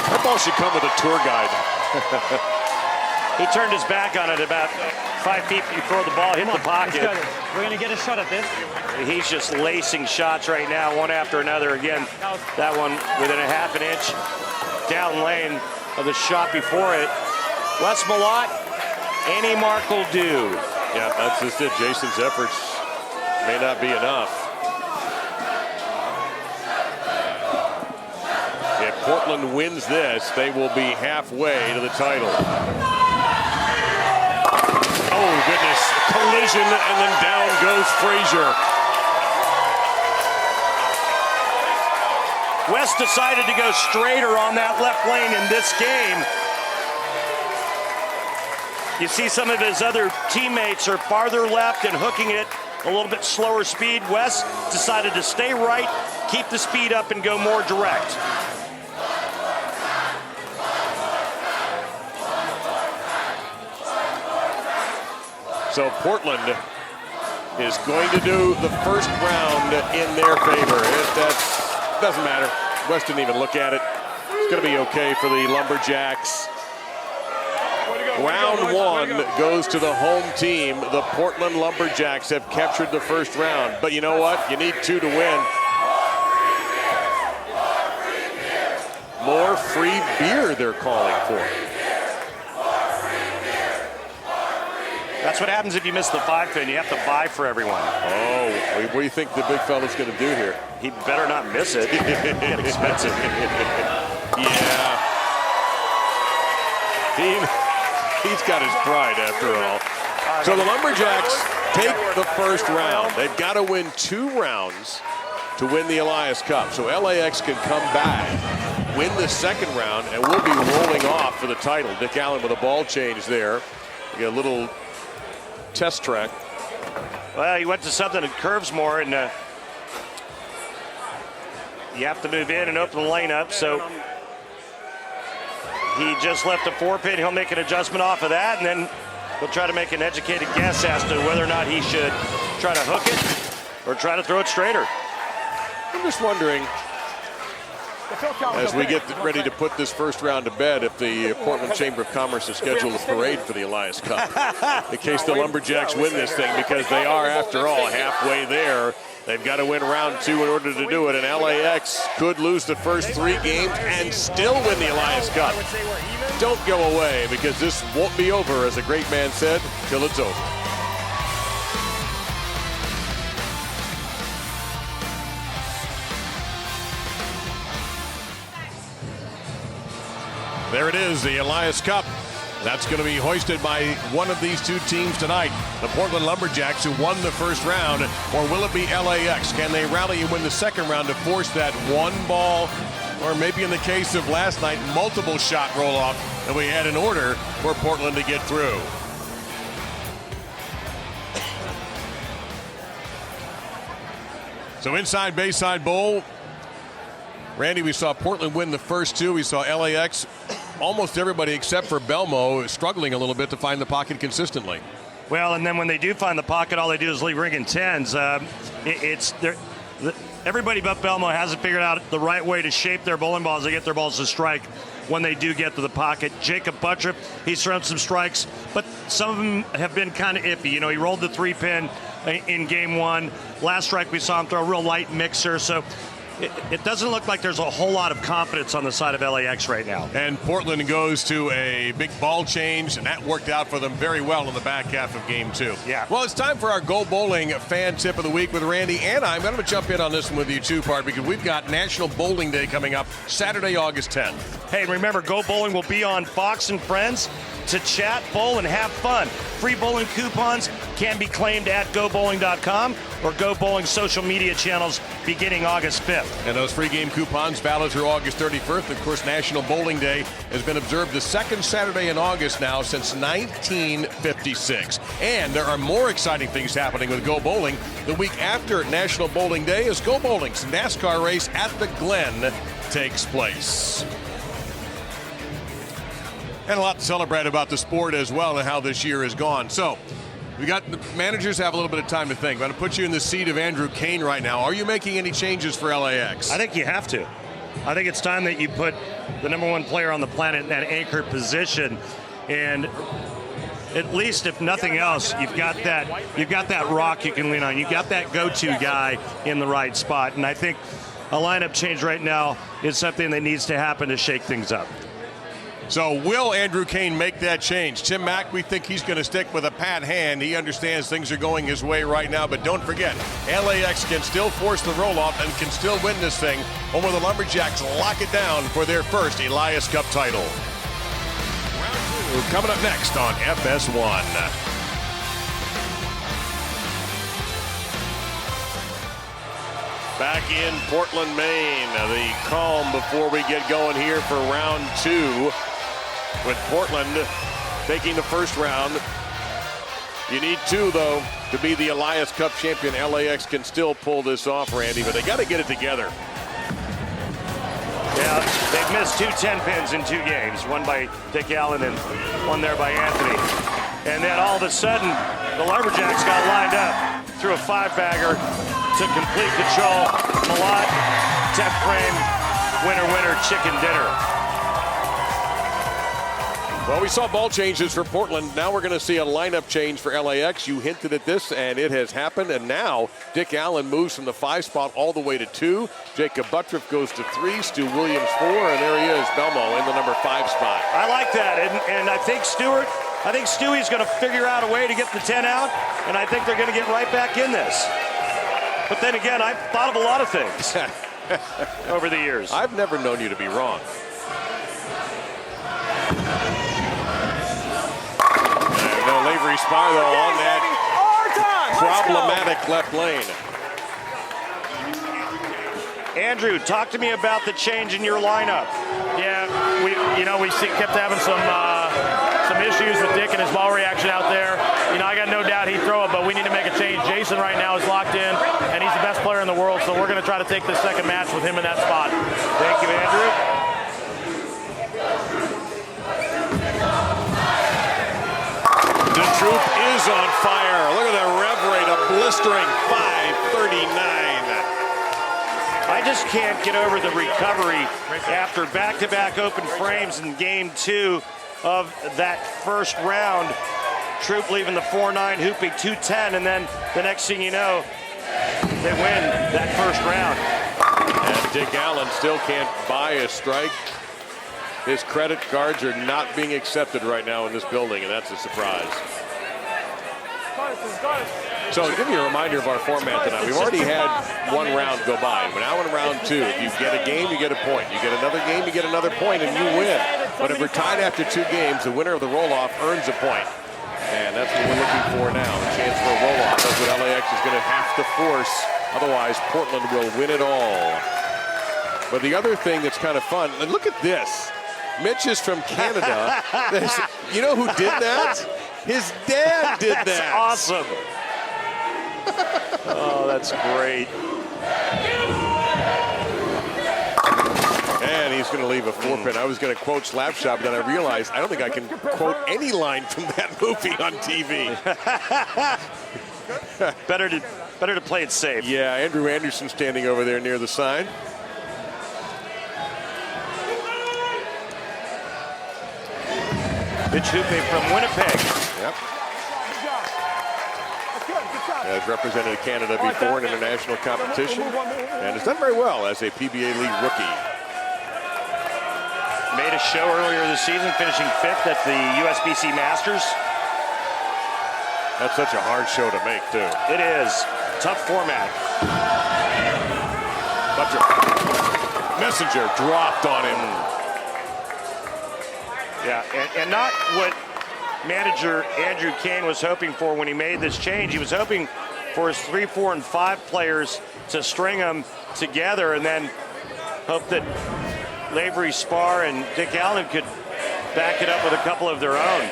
That ball should come with a tour guide. He turned his back on it about 5 feet before the ball hit the pocket. We're going to get a shot at this. He's just lacing shots right now, one after another. Again, that one within a half an inch down lane of the shot before it. Wes Malott, any mark will do. Yeah, that's just it. Jason's efforts may not be enough. If Portland wins this, they will be halfway to the title. Oh, goodness. Collision, and then down goes Frazier. Wes decided to go straighter on that left lane in this game. You see some of his other teammates are farther left and hooking it a little bit slower speed. Wes decided to stay right, keep the speed up, and go more direct. So Portland is going to do the first round in their favor. That doesn't matter. West didn't even look at it. It's going to be okay for the Lumberjacks. Round 1 goes to the home team. The Portland Lumberjacks have captured the first round. But you know what? You need 2 to win. More free beer they're calling for. That's what happens if you miss the 5-pin. You have to buy for everyone. Oh, what do you think the big fella's going to do here? He better not miss it. Get expensive. Yeah. He's got his pride after all. So the Lumberjacks take the first round. They've got to win 2 rounds to win the Elias Cup. So LAX can come back, win the second round, and we'll be rolling off for the title. Dick Allen with a ball change there. We get a little test track. Well, he went to something that curves more, and you have to move in and open the lane up. So he just left a 4-pin. He'll make an adjustment off of that, and then he'll try to make an educated guess as to whether or not he should try to hook it or try to throw it straighter. I'm just wondering, as we get ready to put this first round to bed, if the Portland Chamber of Commerce has scheduled a parade for the Elias Cup in case the Lumberjacks win this thing, because they are, after all, halfway there. They've got to win round 2 in order to do it, and LAX could lose the first 3 games and still win the Elias Cup. Don't go away, because this won't be over, as a great man said, till it's over. There it is, the Elias Cup. That's going to be hoisted by one of these two teams tonight, the Portland Lumberjacks, who won the first round, or will it be LAX? Can they rally and win the second round to force that one ball, or maybe in the case of last night, multiple shot roll-off that we had in order for Portland to get through? So inside Bayside Bowl, Randy, we saw Portland win the first two. We saw LAX, almost everybody except for Belmo, struggling a little bit to find the pocket consistently. Well, and then when they do find the pocket, all they do is leave ringing tens. Everybody but Belmo hasn't figured out the right way to shape their bowling balls to get their balls to strike when they do get to the pocket. Jacob Buttripp, he's thrown some strikes, but some of them have been kind of iffy. You know, he rolled the 3-pin in game one. Last strike we saw him throw a real light mixer, so it doesn't look like there's a whole lot of confidence on the side of LAX right now. And Portland goes to a big ball change, and that worked out for them very well in the back half of game two. Yeah. Well, it's time for our Go Bowling fan tip of the week with Randy, and I'm going to jump in on this one with you too, Part, because we've got National Bowling Day coming up Saturday, August 10th. Hey, remember, Go Bowling will be on Fox and Friends to chat, bowl, and have fun. Free bowling coupons can be claimed at GoBowling.com or Go Bowling social media channels beginning August 5th. And those free game coupons valid through August 31st. Of course, National Bowling Day has been observed the second Saturday in August now since 1956. And there are more exciting things happening with Go Bowling. The week after National Bowling Day is Go Bowling's NASCAR race at the Glen takes place. And a lot to celebrate about the sport as well and how this year has gone. So we got the managers have a little bit of time to think. I'm going to put you in the seat of Andrew Kane right now. Are you making any changes for LAX? I think you have to. I think it's time that you put the number one player on the planet in that anchor position. And at least, if nothing else, you've got that rock you can lean on. You've got that go-to guy in the right spot. And I think a lineup change right now is something that needs to happen to shake things up. So will Andrew Kane make that change? Tim Mack, we think he's going to stick with a pat hand. He understands things are going his way right now, but don't forget, LAX can still force the roll-off and can still win this thing. Over the Lumberjacks lock it down for their first Elias Cup title. Round two coming up next on FS1. Back in Portland, Maine, the calm before we get going here for round two. With Portland taking the first round. You need two, though, to be the Elias Cup champion. LAX can still pull this off, Randy, but they got to get it together. Yeah, they've missed 2 10-pins in 2 games, one by Dick Allen and one there by Anthony. And then all of a sudden, the Lumberjacks got lined up through a 5-bagger to complete control. Malott, 10th frame, winner, chicken dinner. Well, we saw ball changes for Portland. Now we're going to see a lineup change for LAX. You hinted at this, and it has happened. And now Dick Allen moves from the 5 spot all the way to 2. Jacob Buttripp goes to 3. Stu Williams 4. And there he is, Belmo in the number 5 spot. I like that. And I think Stewie's going to figure out a way to get the 10 out. And I think they're going to get right back in this. But then again, I've thought of a lot of things over the years. I've never known you to be wrong. No lavery-spahr, though, on that problematic left lane. Andrew, talk to me about the change in your lineup. Yeah, we kept having some issues with Dick and his ball reaction out there. You know, I got no doubt he'd throw it, but we need to make a change. Jason right now is locked in, and he's the best player in the world, so we're going to try to take this second match with him in that spot. Thank you, Andrew. The troop is on fire. Look at the rev rate, a blistering 539. I just can't get over the recovery after back-to-back open frames in game 2 of that first round. Troop leaving the 4-9, hooping 210, and then the next thing you know, they win that first round. And Dick Allen still can't buy a strike. His credit cards are not being accepted right now in this building, and that's a surprise. So to give you a reminder of our format tonight, we've already had one round go by. We're now in round 2. If you get a game, you get a point. You get another game, you get another point, and you win. But if we're tied after 2 games, the winner of the roll-off earns a point. And that's what we're looking for now, a chance for a roll-off. That's what LAX is going to have to force. Otherwise, Portland will win it all. But the other thing that's kind of fun, and look at this. Mitch is from Canada. You know who did that? His dad did that. That's awesome. Oh, that's great. And he's going to leave a 4-pin. I was going to quote Slapshot, but then I realized I don't think I can quote any line from that movie on TV. better to play it safe. Yeah, Andrew Anderson standing over there near the sign. Mitch Hoope from Winnipeg. Yep. Has represented Canada before in international competition and has done very well as a PBA league rookie. Made a show earlier this season, finishing 5th at the USBC Masters. That's such a hard show to make, too. It is. Tough format. Messenger dropped on him. Yeah, and not what manager Andrew Kane was hoping for when he made this change. He was hoping for his 3, 4, and 5 players to string them together and then hope that Lavery-Spahr and Dick Allen could back it up with a couple of their own.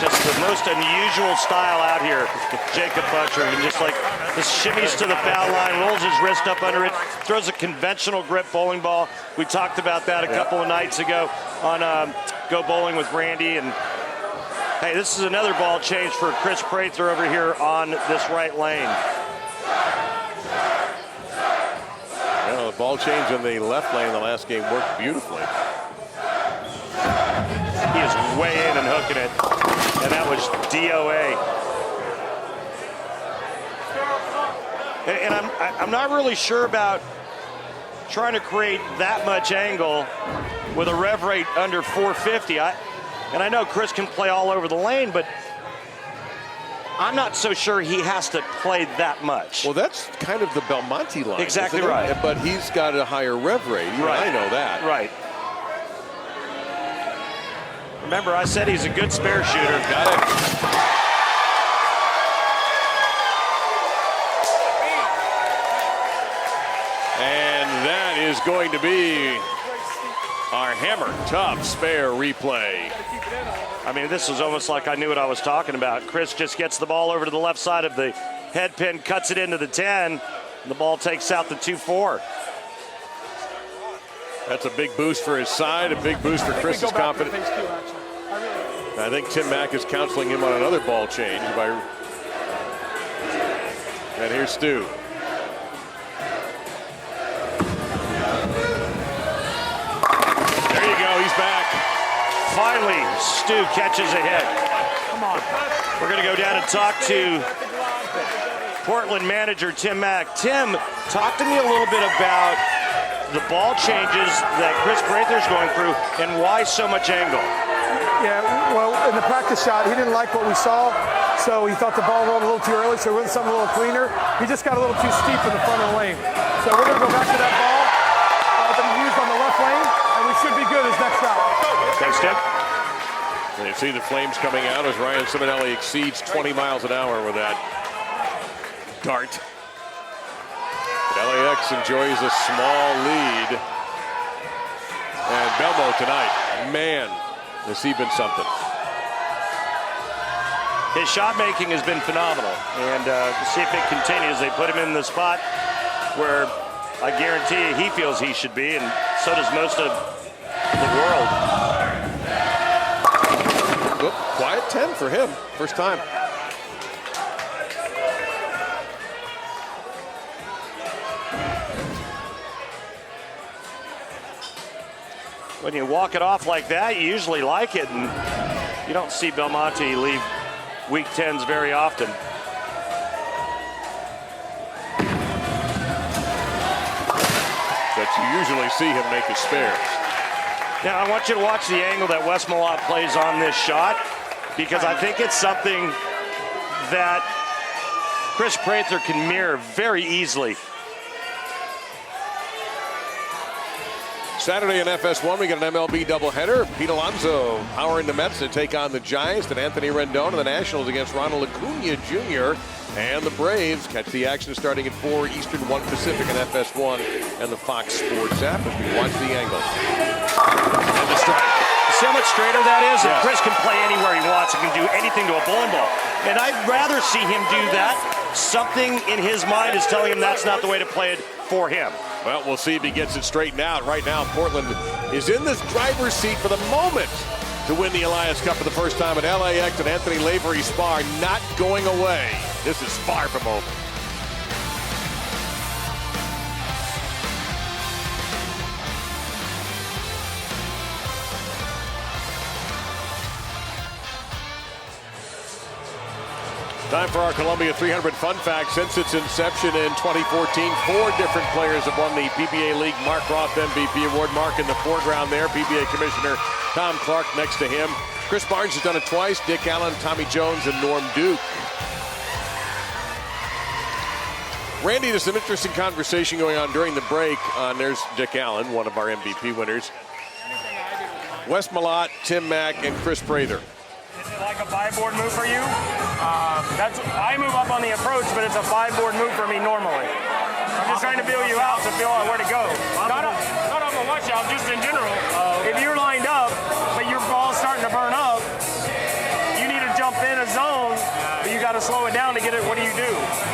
Just the most unusual style out here, Jacob Butcher, and just like this shimmies to the foul line, rolls his wrist up under it, throws a conventional grip bowling ball. We talked about that a couple of nights ago on Go Bowling with Randy. And hey, this is another ball change for Chris Prather over here on this right lane. Well, the ball change on the left lane in the last game worked beautifully. He is way in and hooking it, and that was DOA. And I'm not really sure about trying to create that much angle with a rev rate under 450. And I know Chris can play all over the lane, but I'm not so sure he has to play that much. Well, that's kind of the Belmonte line. Exactly isn't it? right. But he's got a higher rev rate. Right. I know that. Right. Remember, I said he's a good spare shooter. Got it. And that is going to be our hammer tough spare replay. I mean, this is almost like I knew what I was talking about. Chris just gets the ball over to the left side of the head pin, cuts it into the 10, and the ball takes out the 2-4. That's a big boost for his side, a big boost for Chris's confidence. I think Tim Mack is counseling him on another ball change. And here's Stu. There you go, he's back. Finally, Stu catches a hit. Come on. We're going to go down and talk to Portland manager Tim Mack. Tim, talk to me a little bit about the ball changes that Chris Prather's going through and why so much angle. Yeah, well, in the practice shot, he didn't like what we saw, so he thought the ball rolled a little too early, so he went something a little cleaner. He just got a little too steep in the front of the lane. So we're going to go back to that ball that he used on the left lane, and we should be good his next shot. Thanks, Tim. And you see the flames coming out as Ryan Simonelli exceeds 20 miles an hour with that dart. But LAX enjoys a small lead. And Belmo tonight, man, has he been something. His shot making has been phenomenal, and to see if it continues, they put him in the spot where I guarantee you he feels he should be, and so does most of the world. Oop, quiet 10 for him, first time. When you walk it off like that, you usually like it, and you don't see Belmonte leave weak 10s very often. But you usually see him make his spares. Now, I want you to watch the angle that Wes Malott plays on this shot. because I think it's something that Chris Prather can mirror very easily. Saturday in FS1, we got an MLB doubleheader. Pete Alonso powering the Mets to take on the Giants, and Anthony Rendon and the Nationals against Ronald Acuna Jr. And the Braves catch the action starting at 4 Eastern, 1 Pacific on FS1 and the Fox Sports app as we watch the angle. And the strike. See how much straighter that is? Yes. And Chris can play anywhere he wants. He can do anything to a bowling ball. And I'd rather see him do that. Something in his mind is telling him that's not the way to play it for him. Well, we'll see if he gets it straightened out. Right now, Portland is in this driver's seat for the moment to win the Elias Cup for the first time at LAX, and Anthony Lavery-Spahr not going away. This is far from over. Time for our Columbia 300 fun fact. Since its inception in 2014, 4 different players have won the PBA League Mark Roth MVP award. Mark in the foreground there. PBA Commissioner Tom Clark next to him. Chris Barnes has done it twice. Dick Allen, Tommy Jones, and Norm Duke. Randy, there's some interesting conversation going on during the break. There's Dick Allen, one of our MVP winners. Wes Malott, Tim Mack, and Chris Prather. Is it like a 5-board move for you? I move up on the approach, but it's a 5-board move for me normally. I'm just trying to feel you out to feel out where to go. Not off a watch out, just in general. If you're lined up, but your ball's starting to burn up, you need to jump in a zone, but you got to slow it down to get it. What do you do?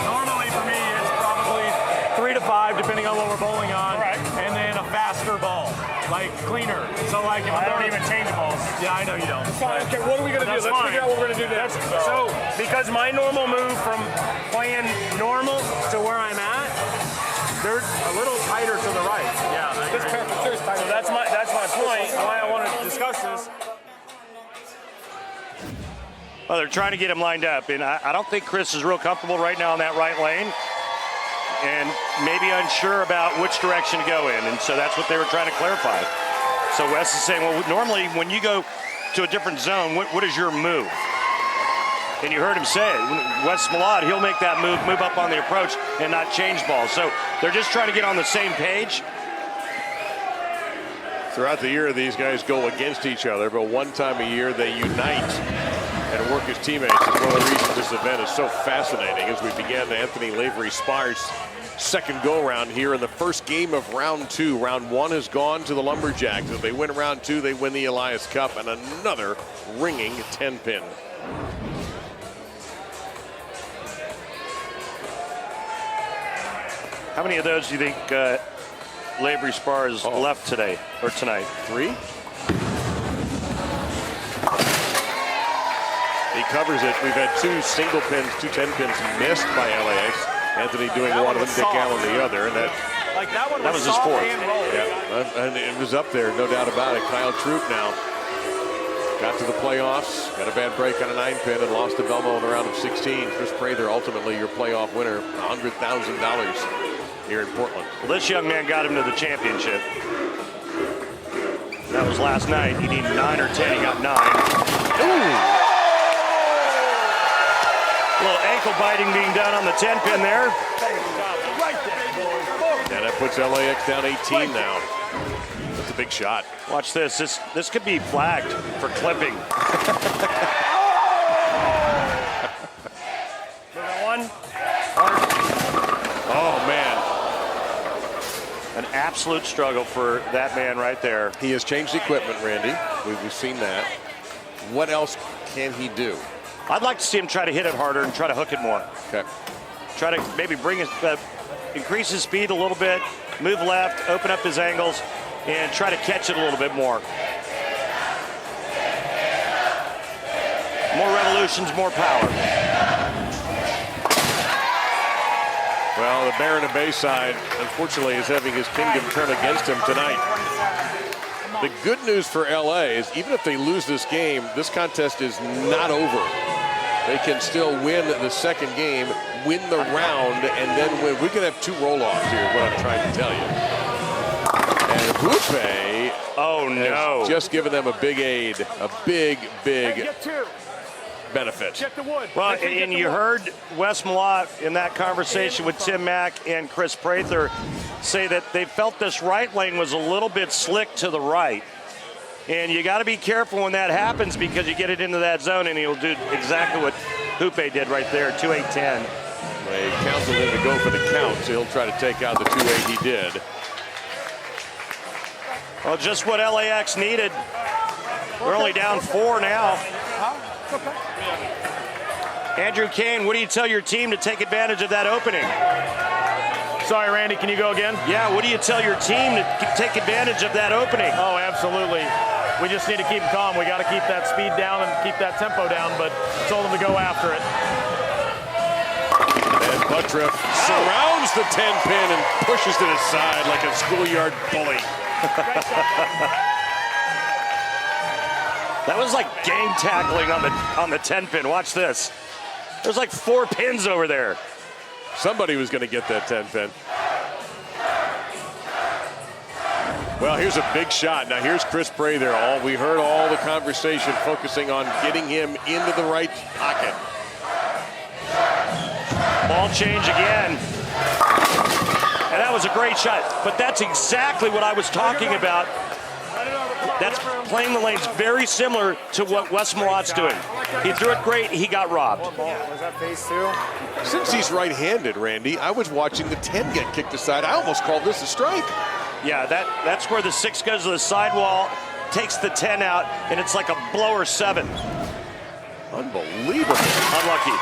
Normally for me, it's probably 3 to 5, depending on what we're bowling on, and then a faster ball. Like cleaner. So like if I don't even change balls. Yeah, I know you don't. Okay, what are we gonna do? Let's figure out what we're gonna do next. So because my normal move from playing normal to where I'm at, they're a little tighter to the right. Yeah. So that's my point. Why I want to discuss this. Well, they're trying to get him lined up, and I don't think Chris is real comfortable right now in that right lane, and maybe unsure about which direction to go in, and so that's what they were trying to clarify. So Wes is saying, well, normally when you go to a different zone, what is your move? And you heard him say it. Wes Malott, he'll make that move up on the approach and not change balls. So they're just trying to get on the same page. Throughout the year, these guys go against each other, but one time a year they unite and work as teammates. It's one of the reasons this event is so fascinating as we begin Anthony Lavery-Spahr's second go-around here in the first game of round 2. Round 1 has gone to the Lumberjacks. If they win round 2, they win the Elias Cup and another ringing 10-pin. How many of those do you think Lavery-Spahr has left today or tonight? 3? He covers it. We've had 2 single pins, 2 10-pins missed by LAX. Anthony doing one of them, Dick Allen the other, and that was his 4th. Yeah, and it was up there, no doubt about it. Kyle Troop now got to the playoffs, got a bad break on a 9-pin, and lost to Belmo in the round of 16. Chris Prather, ultimately your playoff winner, $100,000 here in Portland. Well, this young man got him to the championship. That was last night. He needed 9 or 10. He got 9. Ooh! A little ankle biting being done on the 10-pin there. And that puts LAX down 18 now. That's a big shot. Watch this. This could be flagged for clipping. Oh, man. An absolute struggle for that man right there. He has changed equipment, Randy. We've seen that. What else can he do? I'd like to see him try to hit it harder and try to hook it more. Okay. Try to maybe bring his, increase his speed a little bit, move left, open up his angles, and try to catch it a little bit more. More revolutions, more power. Well, the Baron of Bayside, unfortunately, is having his kingdom turn against him tonight. The good news for LA is even if they lose this game, this contest is not over. They can still win the second game, win the round, and then win. We can have 2 roll-offs here, is what I'm trying to tell you. And Hoope has just given them a big aid, a big benefit. Get the wood. Well, Make sure and get you the wood. heard Wes Malott in that conversation with Tim Mack and Chris Prather say that they felt this right lane was a little bit slick to the right. And you got to be careful when that happens because you get it into that zone and he'll do exactly what Hoope did right there, 2-8-10. They counseled him to go for the count, so he'll try to take out the 2-8 he did. Well, just what LAX needed. We're only down 4 now. Andrew Kane, what do you tell your team to take advantage of that opening? Sorry, Randy, can you go again? Yeah, what do you tell your team to take advantage of that opening? Oh, absolutely. We just need to keep calm. We got to keep that speed down and keep that tempo down, but told them to go after it. And Buttriff surrounds the 10-pin and pushes it aside like a schoolyard bully. That was like gang tackling on the 10-pin. Watch this. There's like 4 pins over there. Somebody was going to get that 10-pin. Well, here's a big shot. Now here's Chris Prather. We heard all the conversation focusing on getting him into the right pocket. Ball change again. And that was a great shot. But that's exactly what I was talking about. That's playing the lanes very similar to what Wes Malott's doing. He threw it great. He got robbed. Was that phase 2? Since he's right-handed, Randy, I was watching the 10 get kicked aside. I almost called this a strike. Yeah, that's where the 6 goes to the sidewall, takes the 10 out, and it's like a blower 7. Unbelievable. Unlucky.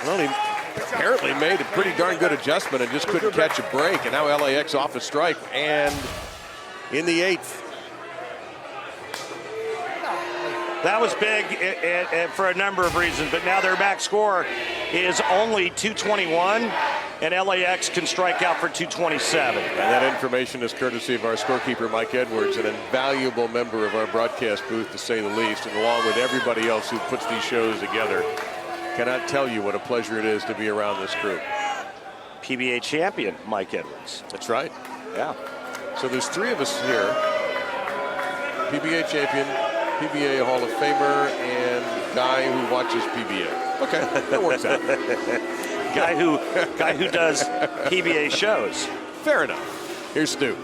Well, he apparently made a pretty darn good adjustment and just couldn't catch a break. And now LAX off a strike and in the 8th. That was big and for a number of reasons, but now their max score is only 221, and LAX can strike out for 227. And that information is courtesy of our scorekeeper, Mike Edwards, an invaluable member of our broadcast booth, to say the least, and along with everybody else who puts these shows together. Cannot tell you what a pleasure it is to be around this group. PBA champion, Mike Edwards. That's right. Yeah. So there's 3 of us here. PBA champion, PBA Hall of Famer, and guy who watches PBA. Okay, that works out. guy who does PBA shows. Fair enough. Here's Stu.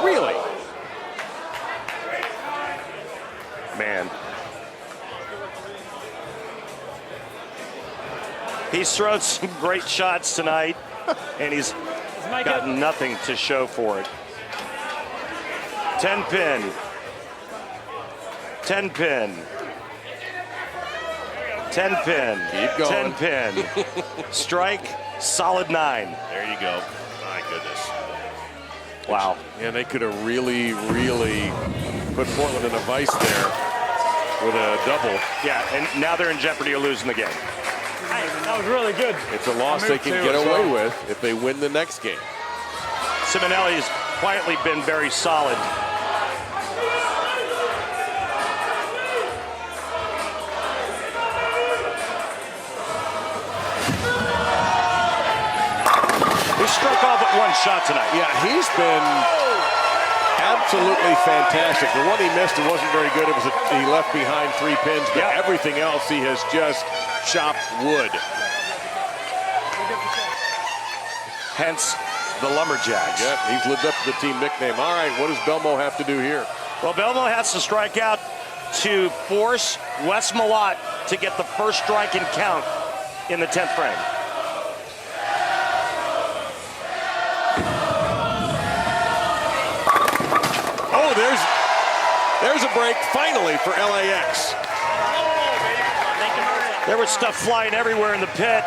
Really? Man. He's thrown some great shots tonight, and he's got nothing to show for it. 10-pin. 10-pin. 10-pin. Keep going. 10-pin. Strike, solid 9. There you go. My goodness. Wow. And they could have really, really put Portland in a vice there with a double. Yeah, and now they're in jeopardy of losing the game. That was really good. It's a loss they can get away with if they win the next game. Simonelli's quietly been very solid. He struck all but 1 shot tonight. Yeah, he's been absolutely fantastic. The one he missed, it wasn't very good. It was he left behind 3 pins, but everything else he has just chopped wood. Hence the Lumberjacks. Yep, he's lived up to the team nickname. All right, what does Belmo have to do here? Well, Belmo has to strike out to force Wes Malott to get the first strike and count in the 10th frame. Oh, there's a break finally for LAX. There was stuff flying everywhere in the pit.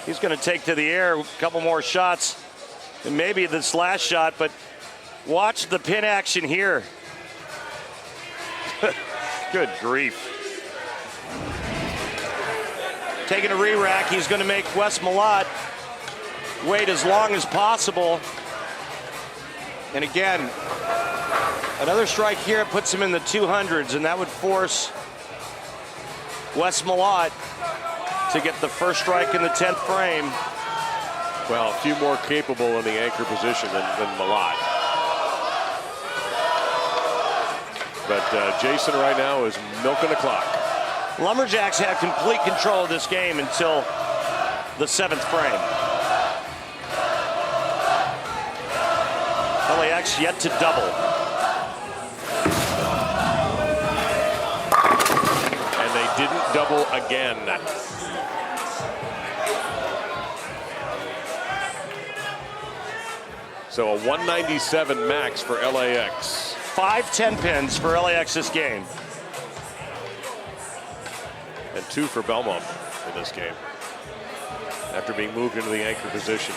He's going to take to the air a couple more shots, and maybe this last shot, but watch the pin action here. Good grief. Taking a re-rack, he's going to make Wes Malott wait as long as possible. And again, another strike here puts him in the 200s, and that would force Wes Malott to get the first strike in the 10th frame. Well, a few more capable in the anchor position than Malott. But Jason right now is milking the clock. Lumberjacks had complete control of this game until the 7th frame. LAX yet to double. And they didn't double again. So a 197 max for LAX. 5 10 pins for LAX this game. And 2 for Belmont in this game, after being moved into the anchor position.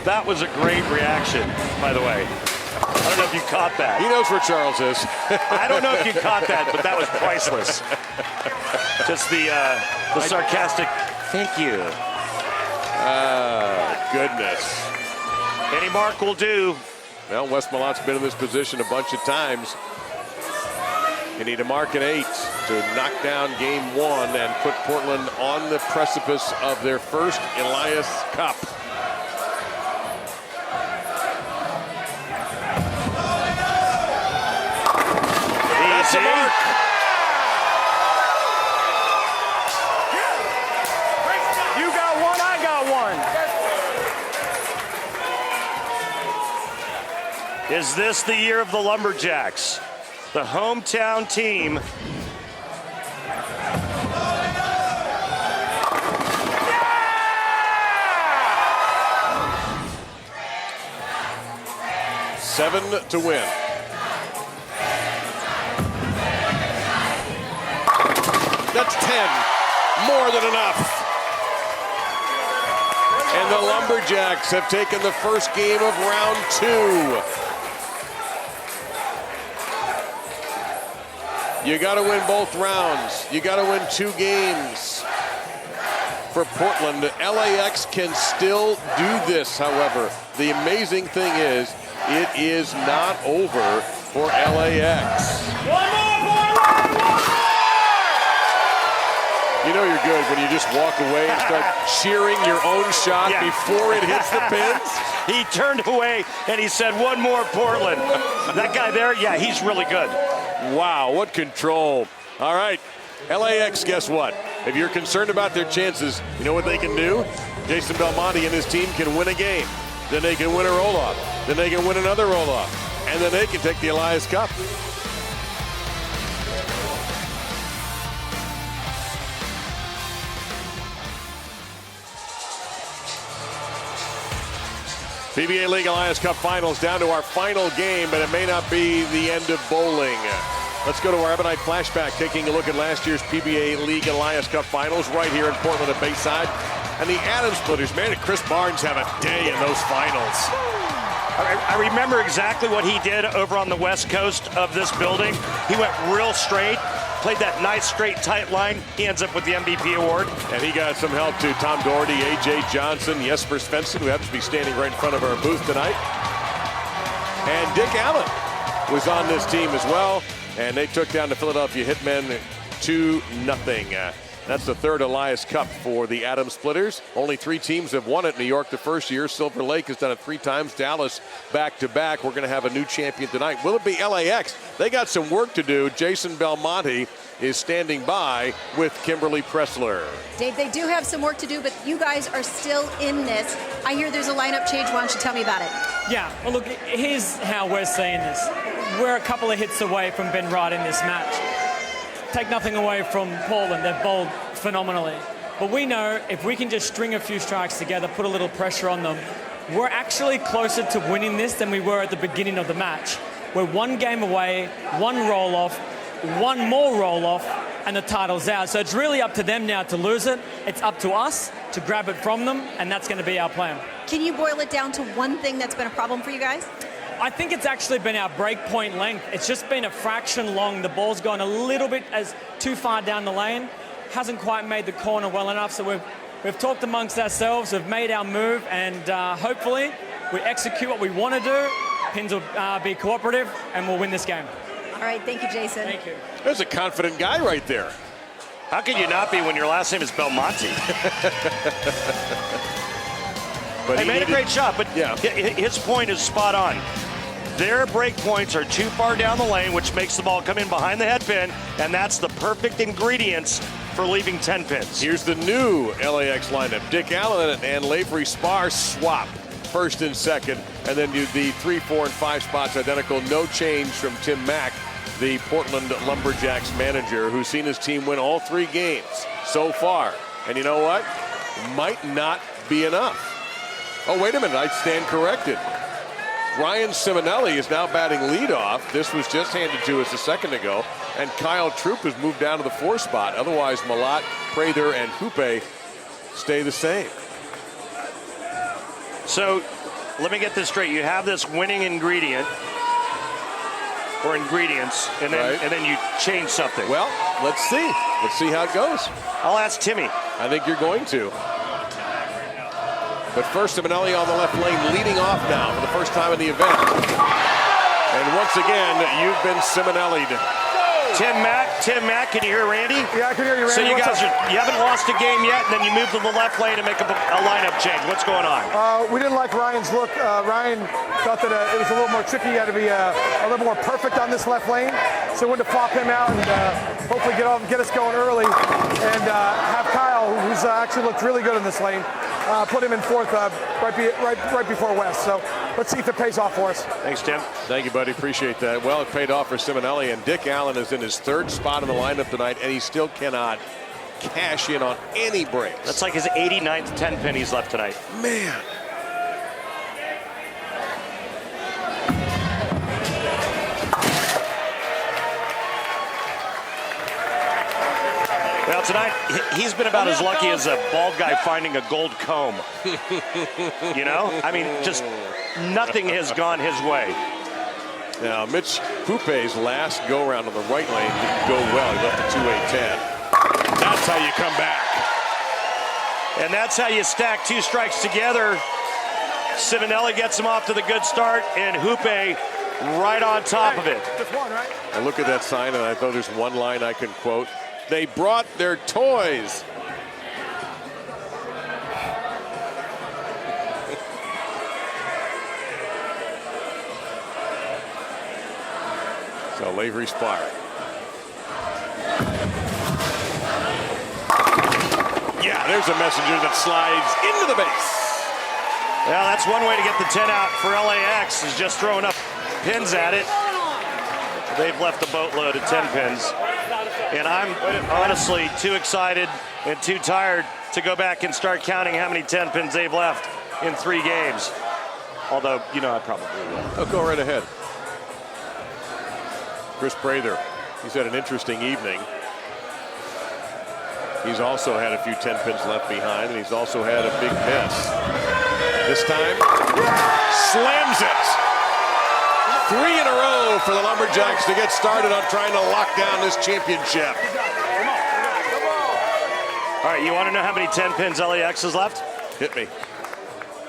That was a great reaction, by the way. I don't know if you caught that. He knows where Charles is. I don't know if you caught that, but that was priceless. Just the sarcastic, thank you. Goodness. Any mark will do. Well, Wes Malott's been in this position a bunch of times. You need to mark an 8 to knock down game 1 and put Portland on the precipice of their first Elias Cup. That's a mark. You got one, I got one. Is this the year of the Lumberjacks? The hometown team. Yeah! 7 to win. That's 10. More than enough. And the Lumberjacks have taken the first game of round 2. You got to win both rounds. You got to win 2 games. For Portland, LAX can still do this, however. The amazing thing is, it is not over for LAX. You know you're good when you just walk away and start cheering your own shot before it hits the pins. He turned away and he said, one more, Portland. That guy there, yeah, he's really good. Wow, what control. All right, LAX, guess what? If you're concerned about their chances, you know what they can do? Jason Belmonte and his team can win a game. Then they can win a roll-off. Then they can win another roll-off. And then they can take the Elias Cup. PBA League Elias Cup Finals, down to our final game, but it may not be the end of bowling. Let's go to our Ebonite flashback, taking a look at last year's PBA League Elias Cup Finals right here in Portland at Bayside. And the Adams Splitters, man, did Chris Barnes have a day in those finals. I remember exactly what he did over on the west coast of this building. He went real straight, played that nice, straight, tight line. He ends up with the MVP award. And he got some help too. Tom Doherty, A.J. Johnson, Jesper Svensson, who happens to be standing right in front of our booth tonight. And Dick Allen was on this team as well. And they took down the Philadelphia Hitmen 2-0. That's the third Elias Cup for the Adams Splitters. Only 3 teams have won it. New York the first year. Silver Lake has done it 3 times. Dallas back-to-back. We're going to have a new champion tonight. Will it be LAX? They got some work to do. Jason Belmonte is standing by with Kimberly Pressler. Dave, they do have some work to do, but you guys are still in this. I hear there's a lineup change. Why don't you tell me about it? Yeah, well, look, here's how we're seeing this. We're a couple of hits away from being right in this match. Take nothing away from Portland. They've bowled phenomenally. But we know if we can just string a few strikes together, put a little pressure on them, we're actually closer to winning this than we were at the beginning of the match. We're 1 game away, 1 roll-off, 1 more roll-off, and the title's out. So it's really up to them now to lose it. It's up to us to grab it from them, and that's going to be our plan. Can you boil it down to one thing that's been a problem for you guys? I think it's actually been our break point length. It's just been a fraction long. The ball's gone a little bit too far down the lane. Hasn't quite made the corner well enough. So we've talked amongst ourselves. We've made our move, and hopefully we execute what we want to do. Pins will be cooperative, and we'll win this game. All right, thank you, Jason. Thank you. There's a confident guy right there. How can you not be when your last name is Belmonte? But he made a great shot, but yeah. His point is spot on. Their break points are too far down the lane, which makes the ball come in behind the head pin, and that's the perfect ingredients for leaving 10 pins. Here's the new LAX lineup. Dick Allen and Lavery-Spahr swap first and second, and then do the 3, 4, and 5 spots identical. No change from Tim Mack, the Portland Lumberjacks manager, who's seen his team win all 3 games so far. And you know what? Might not be enough. Oh, wait a minute, I stand corrected. Ryan Simonelli is now batting leadoff. This was just handed to us a second ago. And Kyle Troop has moved down to the 4 spot. Otherwise, Malat, Prather, and Hoope stay the same. So, let me get this straight. You have this winning ingredient, or ingredients, and then, right. and then you change something. Well, let's see. Let's see how it goes. I'll ask Timmy. I think you're going to. But first, Simonelli on the left lane, leading off now for the first time in the event. And once again, you've been Simonelli'd. Tim Mack, can you hear Randy? Yeah, I can hear you, Randy. So you What's guys up? you haven't lost a game yet, and then you move to the left lane and make a lineup change. What's going on? We didn't like Ryan's look. Ryan thought that it was a little more tricky. He had to be a little more perfect on this left lane. So we wanted to flop him out and hopefully get us going early and have Kyle, who's actually looked really good in this lane, put him in 4th right before West. So let's see if it pays off for us. Thanks, Tim. Thank you, buddy. Appreciate that. Well, it paid off for Simonelli, and Dick Allen is in his 3rd spot in the lineup tonight, and he still cannot cash in on any breaks. That's like his 89th 10 pin he's left tonight. Man. Well, tonight, he's been about as lucky as a bald guy finding a gold comb. You know? I mean, just nothing has gone his way. Now, Mitch Hoope's last go-around on the right lane didn't go well. He left the 2-8-10. That's how you come back. And that's how you stack 2 strikes together. Simonelli gets him off to the good start, and Hoope right on top of it. Just one, right? I look at that sign, and I thought there's one line I can quote. They brought their toys. So Lavery-Spahr. Yeah, there's a messenger that slides into the base. Well, that's one way to get the 10 out for LAX, is just throwing up pins at it. They've left a boatload of 10 pins. And I'm honestly too excited and too tired to go back and start counting how many 10 pins they've left in 3 games. Although, you know, I probably will. Oh, go right ahead. Chris Prather, he's had an interesting evening. He's also had a few 10 pins left behind, and he's also had a big miss. This time, slams it. 3 in a row for the Lumberjacks to get started on trying to lock down this championship. All right, you want to know how many 10 pins LAX has left? Hit me.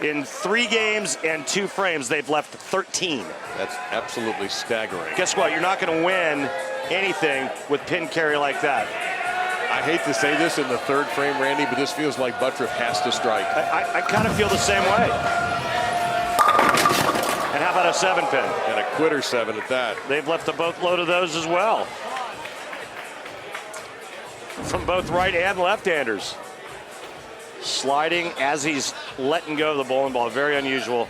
In 3 games and 2 frames, they've left 13. That's absolutely staggering. Guess what? You're not going to win anything with pin carry like that. I hate to say this in the 3rd frame, Randy, but this feels like Buttriff has to strike. I kind of feel the same way. And how about a 7 pin? And a quitter 7 at that. They've left a boatload of those as well. From both right and left-handers. Sliding as he's letting go of the bowling ball. Very unusual.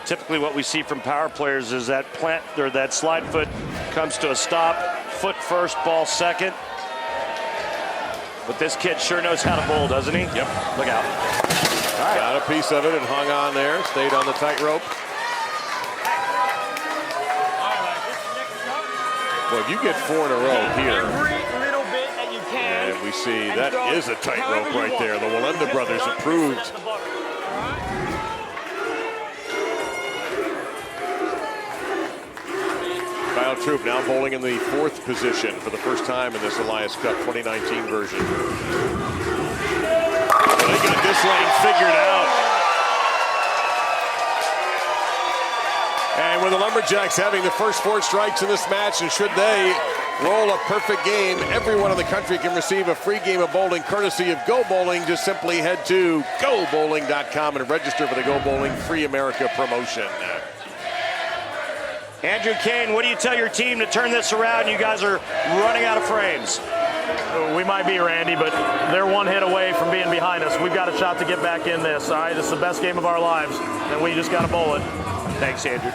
Typically what we see from power players is that that slide foot comes to a stop. Foot first, ball second. But this kid sure knows how to bowl, doesn't he? Yep. Look out. All right. Got a piece of it and hung on there. Stayed on the tightrope. Well, if you get 4 in a row here, Every little bit that you can. and we see that is a tightrope right there. The Walenda brothers approved. Kyle Troop now bowling in the 4th position for the first time in this Elias Cup 2019 version. Well, they got this lane figured out. And with the Lumberjacks having the first 4 strikes in this match, and should they roll a perfect game, everyone in the country can receive a free game of bowling courtesy of Go Bowling. Just simply head to gobowling.com and register for the Go Bowling Free America promotion. Andrew Kane, what do you tell your team to turn this around? You guys are running out of frames. We might be, Randy, but they're 1 hit away from being behind us. We've got a shot to get back in this. All right, this is the best game of our lives, and we just got to bowl it. Thanks, Andrew.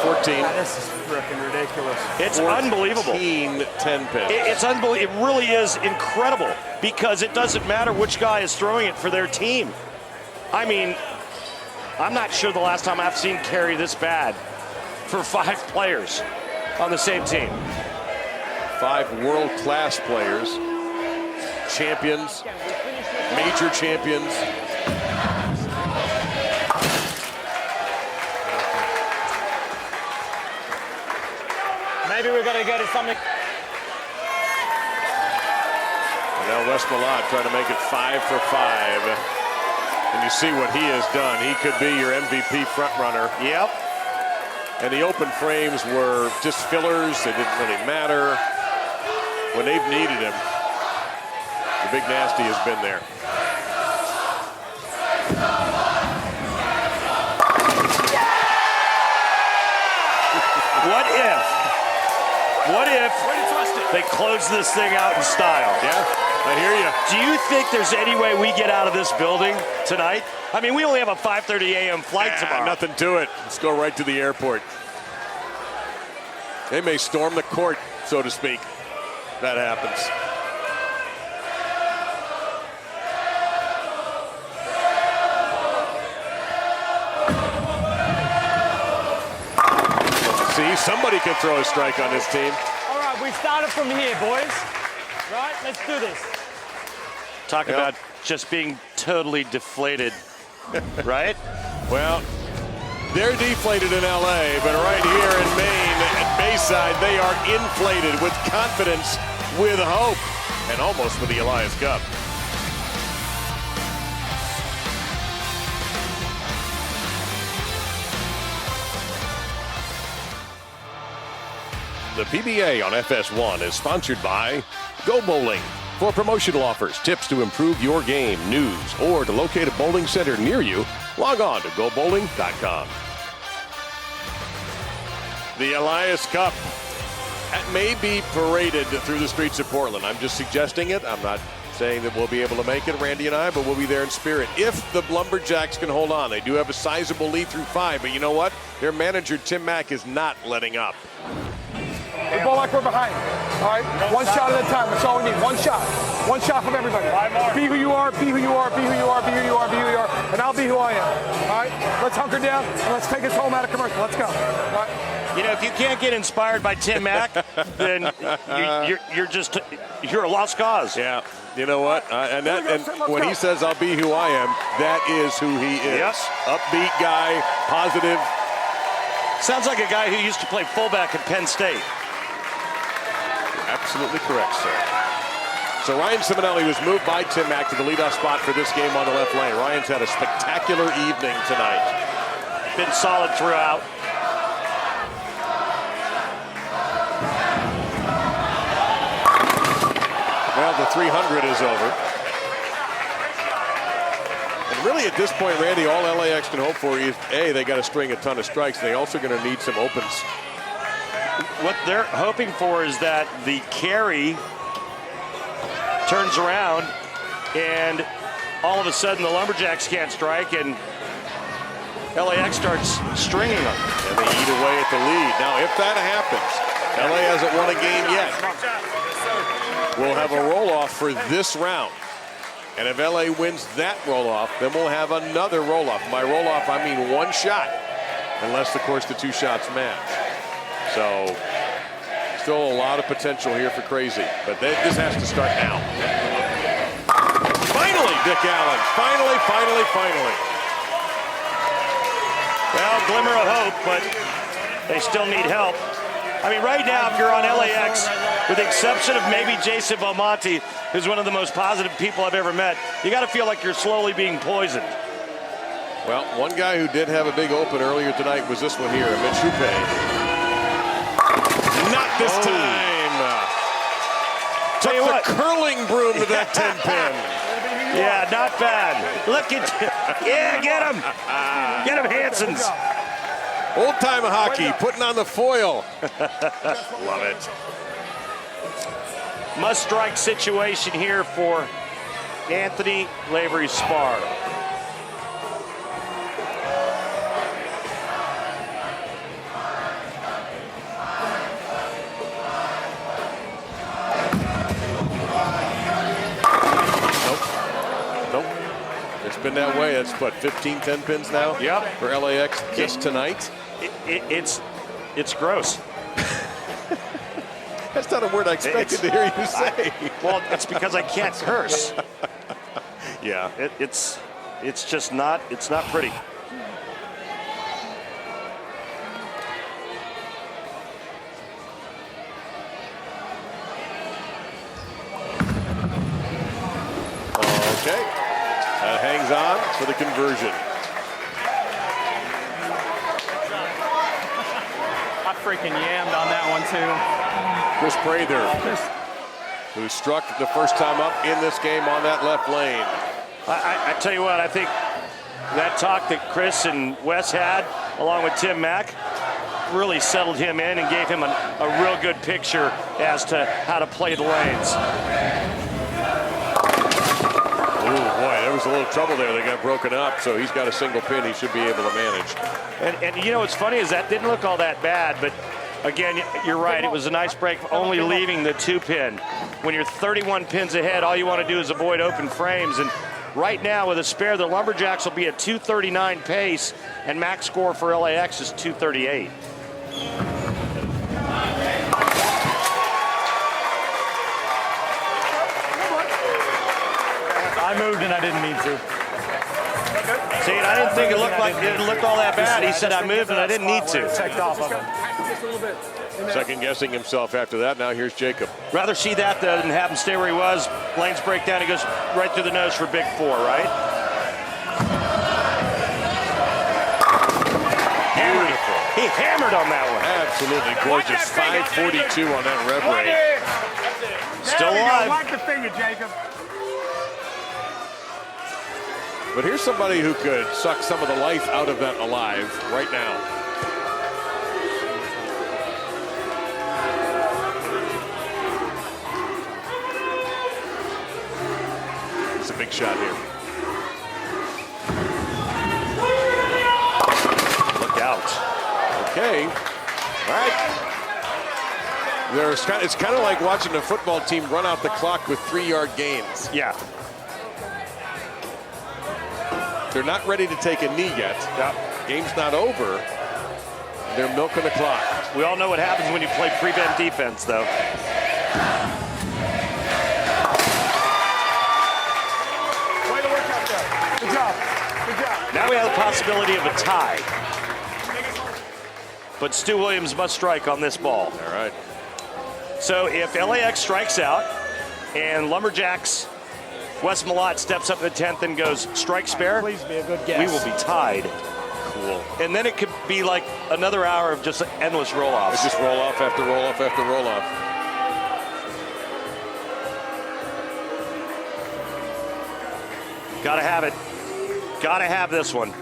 14. This is freaking ridiculous. It's unbelievable. 10 pins. It's unbelievable. It really is incredible because it doesn't matter which guy is throwing it for their team. I mean, I'm not sure the last time I've seen carry this bad for 5 players on the same team. 5 world-class players, champions, major champions. Maybe we're going to go to something. And now Wes Malott trying to make it 5 for 5. And you see what he has done. He could be your MVP frontrunner. Yep. And the open frames were just fillers. They didn't really matter. When they've needed him, the big nasty has been there. What if they close this thing out in style? Yeah, I hear you. Do you think there's any way we get out of this building tonight? I mean, we only have a 5:30 a.m. flight tomorrow. Nothing to it. Let's go right to the airport. They may storm the court, so to speak. That happens. See, somebody can throw a strike on this team. All right, we started from here, boys. Right, let's do this. Talk about just being totally deflated, right? Well, they're deflated in LA, but right here in Maine at Bayside, they are inflated with confidence, with hope, and almost with the Elias Cup. The PBA on FS1 is sponsored by Go Bowling. For promotional offers, tips to improve your game, news, or to locate a bowling center near you, log on to gobowling.com. The Elias Cup may be paraded through the streets of Portland. I'm just suggesting it. I'm not saying that we'll be able to make it, Randy and I, but we'll be there in spirit. If the Lumberjacks can hold on, they do have a sizable lead through 5, but you know what? Their manager, Tim Mack, is not letting up. We bowl like we're behind. All right? One shot at a time. That's all we need. One shot. One shot from everybody. Be who you are, be who you are, be who you are, be who you are, be who you are, and I'll be who I am. All right? Let's hunker down and let's take us home out of commercial. Let's go. All right? You know, if you can't get inspired by Tim Mack, then you're a lost cause. Yeah. You know what? And when he says I'll be who I am, that is who he is. Yes. Upbeat guy, positive. Sounds like a guy who used to play fullback at Penn State. Absolutely correct, sir. So Ryan Simonelli was moved by Tim Mack to the leadoff spot for this game on the left lane. Ryan's had a spectacular evening tonight. Been solid throughout. Well, the 300 is over. And really at this point, Randy, all LAX can hope for is, A, they got to string a ton of strikes. They also going to need some opens. What they're hoping for is that the carry turns around and all of a sudden the Lumberjacks can't strike and LAX starts stringing them. And they eat away at the lead. Now, if that happens, LA hasn't won a game yet. We'll have a roll-off for this round. And if LA wins that roll-off, then we'll have another roll-off. By roll-off, I mean one shot, unless, of course, the 2 shots match. So, still a lot of potential here for crazy, but this has to start now. Finally, Dick Allen. Finally. Well, glimmer of hope, but they still need help. I mean, right now, if you're on LAX, with the exception of maybe Jason Belmonte, who's one of the most positive people I've ever met, you got to feel like you're slowly being poisoned. Well, one guy who did have a big open earlier tonight was this one here, Mitch Houpe. Not this time. Took the curling broom to that 10-pin. Yeah, not bad. Look at, yeah, get him. Get him, Hansons. Old-time hockey, putting on the foil. Love it. Must-strike situation here for Anthony Lavery-Spahr. It's been that way. It's what, 15 10-pins now? Yep. For LAX just tonight? It's gross. That's not a word I expected to hear you say. Well, it's because I can't curse. Yeah. It's just not, it's not pretty. Okay. That hangs on for the conversion. I freaking yammed on that one too. Chris Prather, who struck the first time up in this game on that left lane. I tell you what, I think that talk that Chris and Wes had, along with Tim Mack, really settled him in and gave him a real good picture as to how to play the lanes. Oh boy, there was a little trouble there. They got broken up, so he's got a single pin he should be able to manage. And you know what's funny is that didn't look all that bad, but again, you're right. It was a nice break, only leaving the 2-pin. When you're 31 pins ahead, all you want to do is avoid open frames. And right now, with a spare, the Lumberjacks will be at 239 pace, and max score for LAX is 238. I moved and I didn't mean to. See, and I didn't think it looked all that bad. He said I moved and I didn't need to. Checked off of him. Second guessing himself after that. Now here's Jacob. Rather see that than have him stay where he was. Lanes break down. He goes right through the nose for big 4, right? Beautiful. He hammered on that one. Absolutely gorgeous. 542 on that rev rate. Still alive. Watch the finger, Jacob. But here's somebody who could suck some of the life out of that alive right now. It's a big shot here. Look out. Okay. All right. It's kind of like watching a football team run out the clock with 3-yard gains. Yeah. They're not ready to take a knee yet. Game's not over. They're milking the clock. We all know what happens when you play prevent defense, though. Way to work out there. Good job. Good job. Now we have the possibility of a tie. But Stu Williams must strike on this ball. All right. So if LAX strikes out and Lumberjacks, Wes Malott steps up in the 10th and goes strike spare, Please be a good guess. we will be tied. Cool. And then it could be like another hour of just endless roll-offs. It's just roll off after roll off after roll off. Gotta have it. Gotta have this one.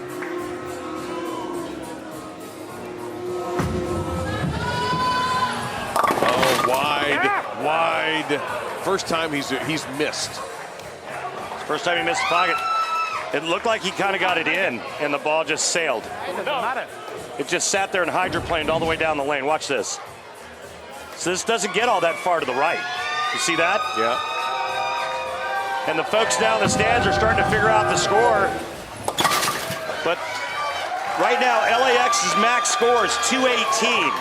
Oh, wide. First time he's missed. First time he missed the pocket. It looked like he kind of got it in, and the ball just sailed. It just sat there and hydroplaned all the way down the lane. Watch this. So this doesn't get all that far to the right. You see that? Yeah. And the folks down in the stands are starting to figure out the score. But right now, LAX's max score is 218.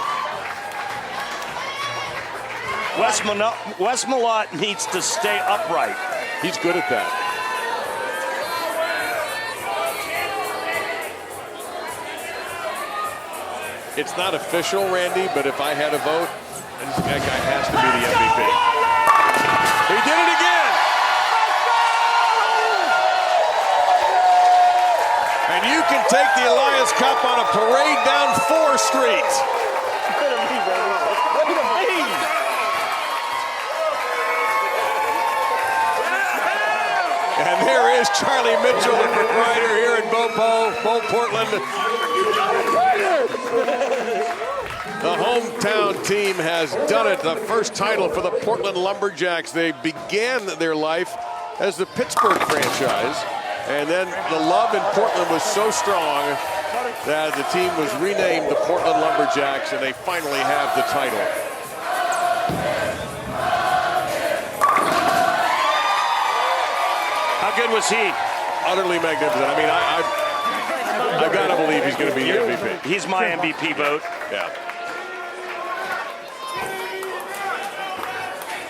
Wes Malott needs to stay upright. He's good at that. It's not official, Randy, but if I had a vote, that guy has to be the MVP. He did it again. And you can take the Elias Cup on a parade down 4th Street. And there is Charlie Mitchell, the proprietor here in Bow, Portland. The hometown team has done it. The first title for the Portland Lumberjacks. They began their life as the Pittsburgh franchise. And then the love in Portland was so strong that the team was renamed the Portland Lumberjacks, and they finally have the title. How good was he? Utterly magnificent. I mean, I've got to believe he's going to be the MVP. He's my MVP vote. Yeah.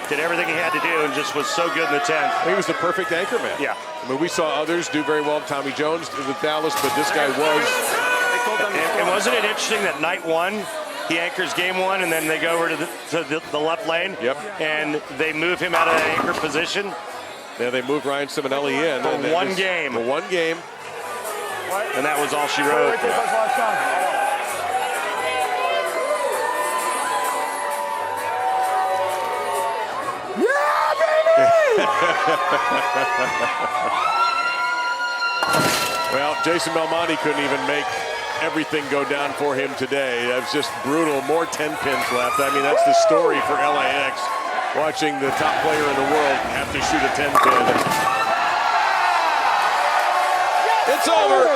Did everything he had to do and just was so good in the 10th. He was the perfect anchor man. Yeah. I mean, we saw others do very well. Tommy Jones with Dallas, but this guy was. And wasn't it interesting that night 1, he anchors game 1, and then they go over to the left lane? Yep. And they move him out of that anchor position. Yeah, they moved Ryan Simonelli in. For one game. For one game. And that was all she wrote. Well, Jason Belmonte couldn't even make everything go down for him today. That was just brutal. More 10 pins left. I mean, that's the story for LAX. Watching the top player in the world have to shoot a 10 pin. It's over.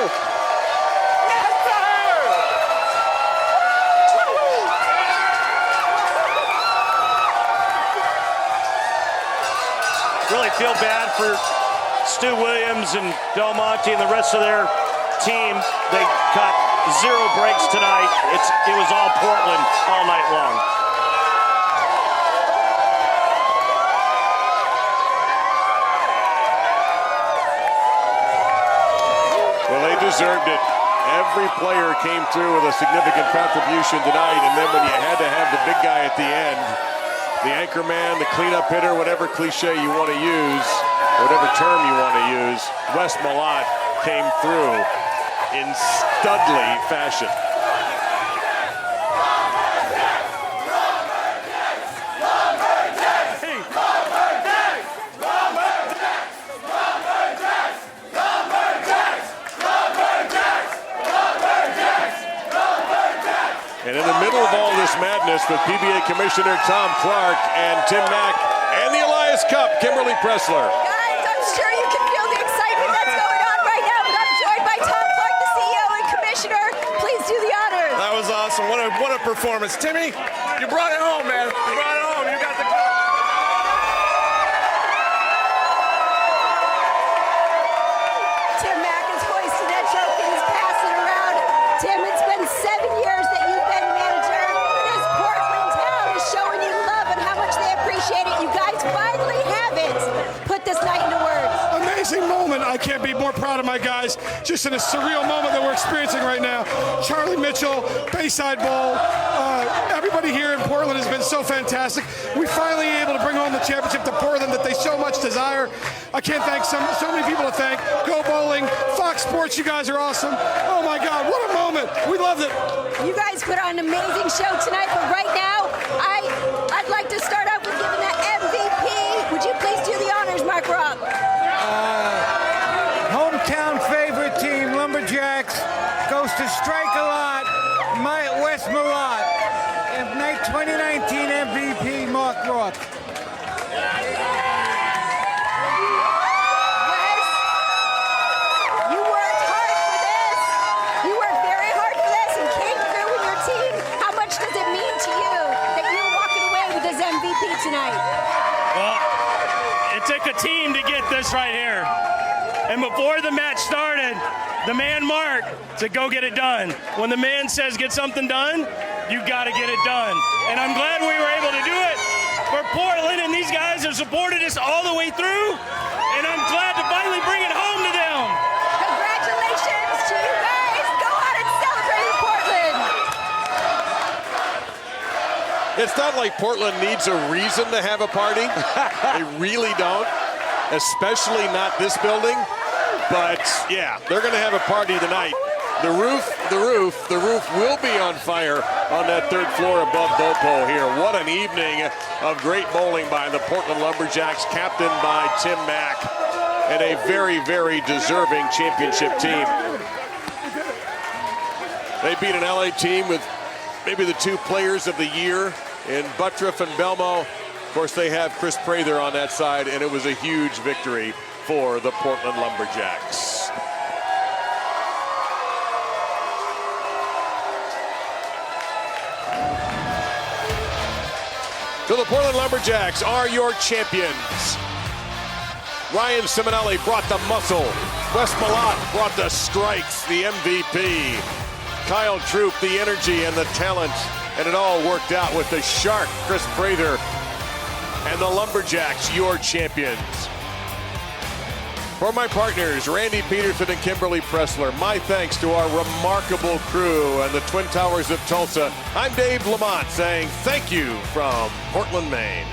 Really feel bad for Stu Williams and Belmonte and the rest of their team. They got 0 breaks tonight. It was all Portland all night long. Well, they deserved it. Every player came through with a significant contribution tonight, and then when you had to have the big guy at the end, the anchor man, the cleanup hitter, whatever cliche you want to use, whatever term you want to use, Wes Malott came through in studly fashion. And in the middle of all this madness with PBA Commissioner Tom Clark and Tim Mack and the Elias Cup, Kimberly Pressler. Guys, I'm sure you can feel the excitement that's going on right now, but I'm joined by Tom Clark, the CEO and Commissioner. Please do the honors. That was awesome. What a performance. Timmy, you brought it home, man. You brought it home. You got the... Tim Mack is hoisting that trophy, he's passing it around. Tim, it's been 7 years that you've been manager. This Portland town is showing you love and how much they appreciate it. You guys finally have it. Put this night into words. Amazing moment. I can't be more proud of my guys. Just in a surreal moment that we're experiencing right now. Charlie Mitchell, Bayside Bowl. Everybody here in Portland has been so fantastic. We finally able to bring home the championship to Portland that they so much desire. I can't thank so many people to thank. Go Bowling, Fox Sports, you guys are awesome. Oh my God, what a moment. We loved it. You guys put on an amazing show tonight, but right now, I'd like to start off with giving that MVP. Would you please do the honors, Mark Robb? Hometown favorite team, Lumberjacks, goes to Strike a Lot, Wes Malott. 2019 MVP, Mark Robb. Wes, you worked hard for this. You worked very hard for this and came through with your team. How much does it mean to you that you're walking away with this MVP tonight? Well, it took a team to get this right here. And before the match started, the man Mark said, go get it done. When the man says get something done, you got to get it done. And I'm glad we were able to do it for Portland, and these guys have supported us all the way through, and I'm glad to finally bring it home to them. Congratulations to you guys. Go out and celebrate in Portland. It's not like Portland needs a reason to have a party. They really don't, especially not this building. But yeah, they're going to have a party tonight. The roof will be on fire on that third floor above Bow Pole here. What an evening of great bowling by the Portland Lumberjacks, captained by Tim Mack, and a very, very deserving championship team. They beat an LA team with maybe the two players of the year in Buttriff and Belmo. Of course, they have Chris Prather on that side, and it was a huge victory for the Portland Lumberjacks. So the Portland Lumberjacks are your champions. Ryan Simonelli brought the muscle. Wes Malott brought the strikes, the MVP. Kyle Troop, the energy and the talent. And it all worked out with the shark, Chris Prather. And the Lumberjacks, your champions. For my partners, Randy Peterson and Kimberly Pressler, my thanks to our remarkable crew and the Twin Towers of Tulsa. I'm Dave Lamont saying thank you from Portland, Maine.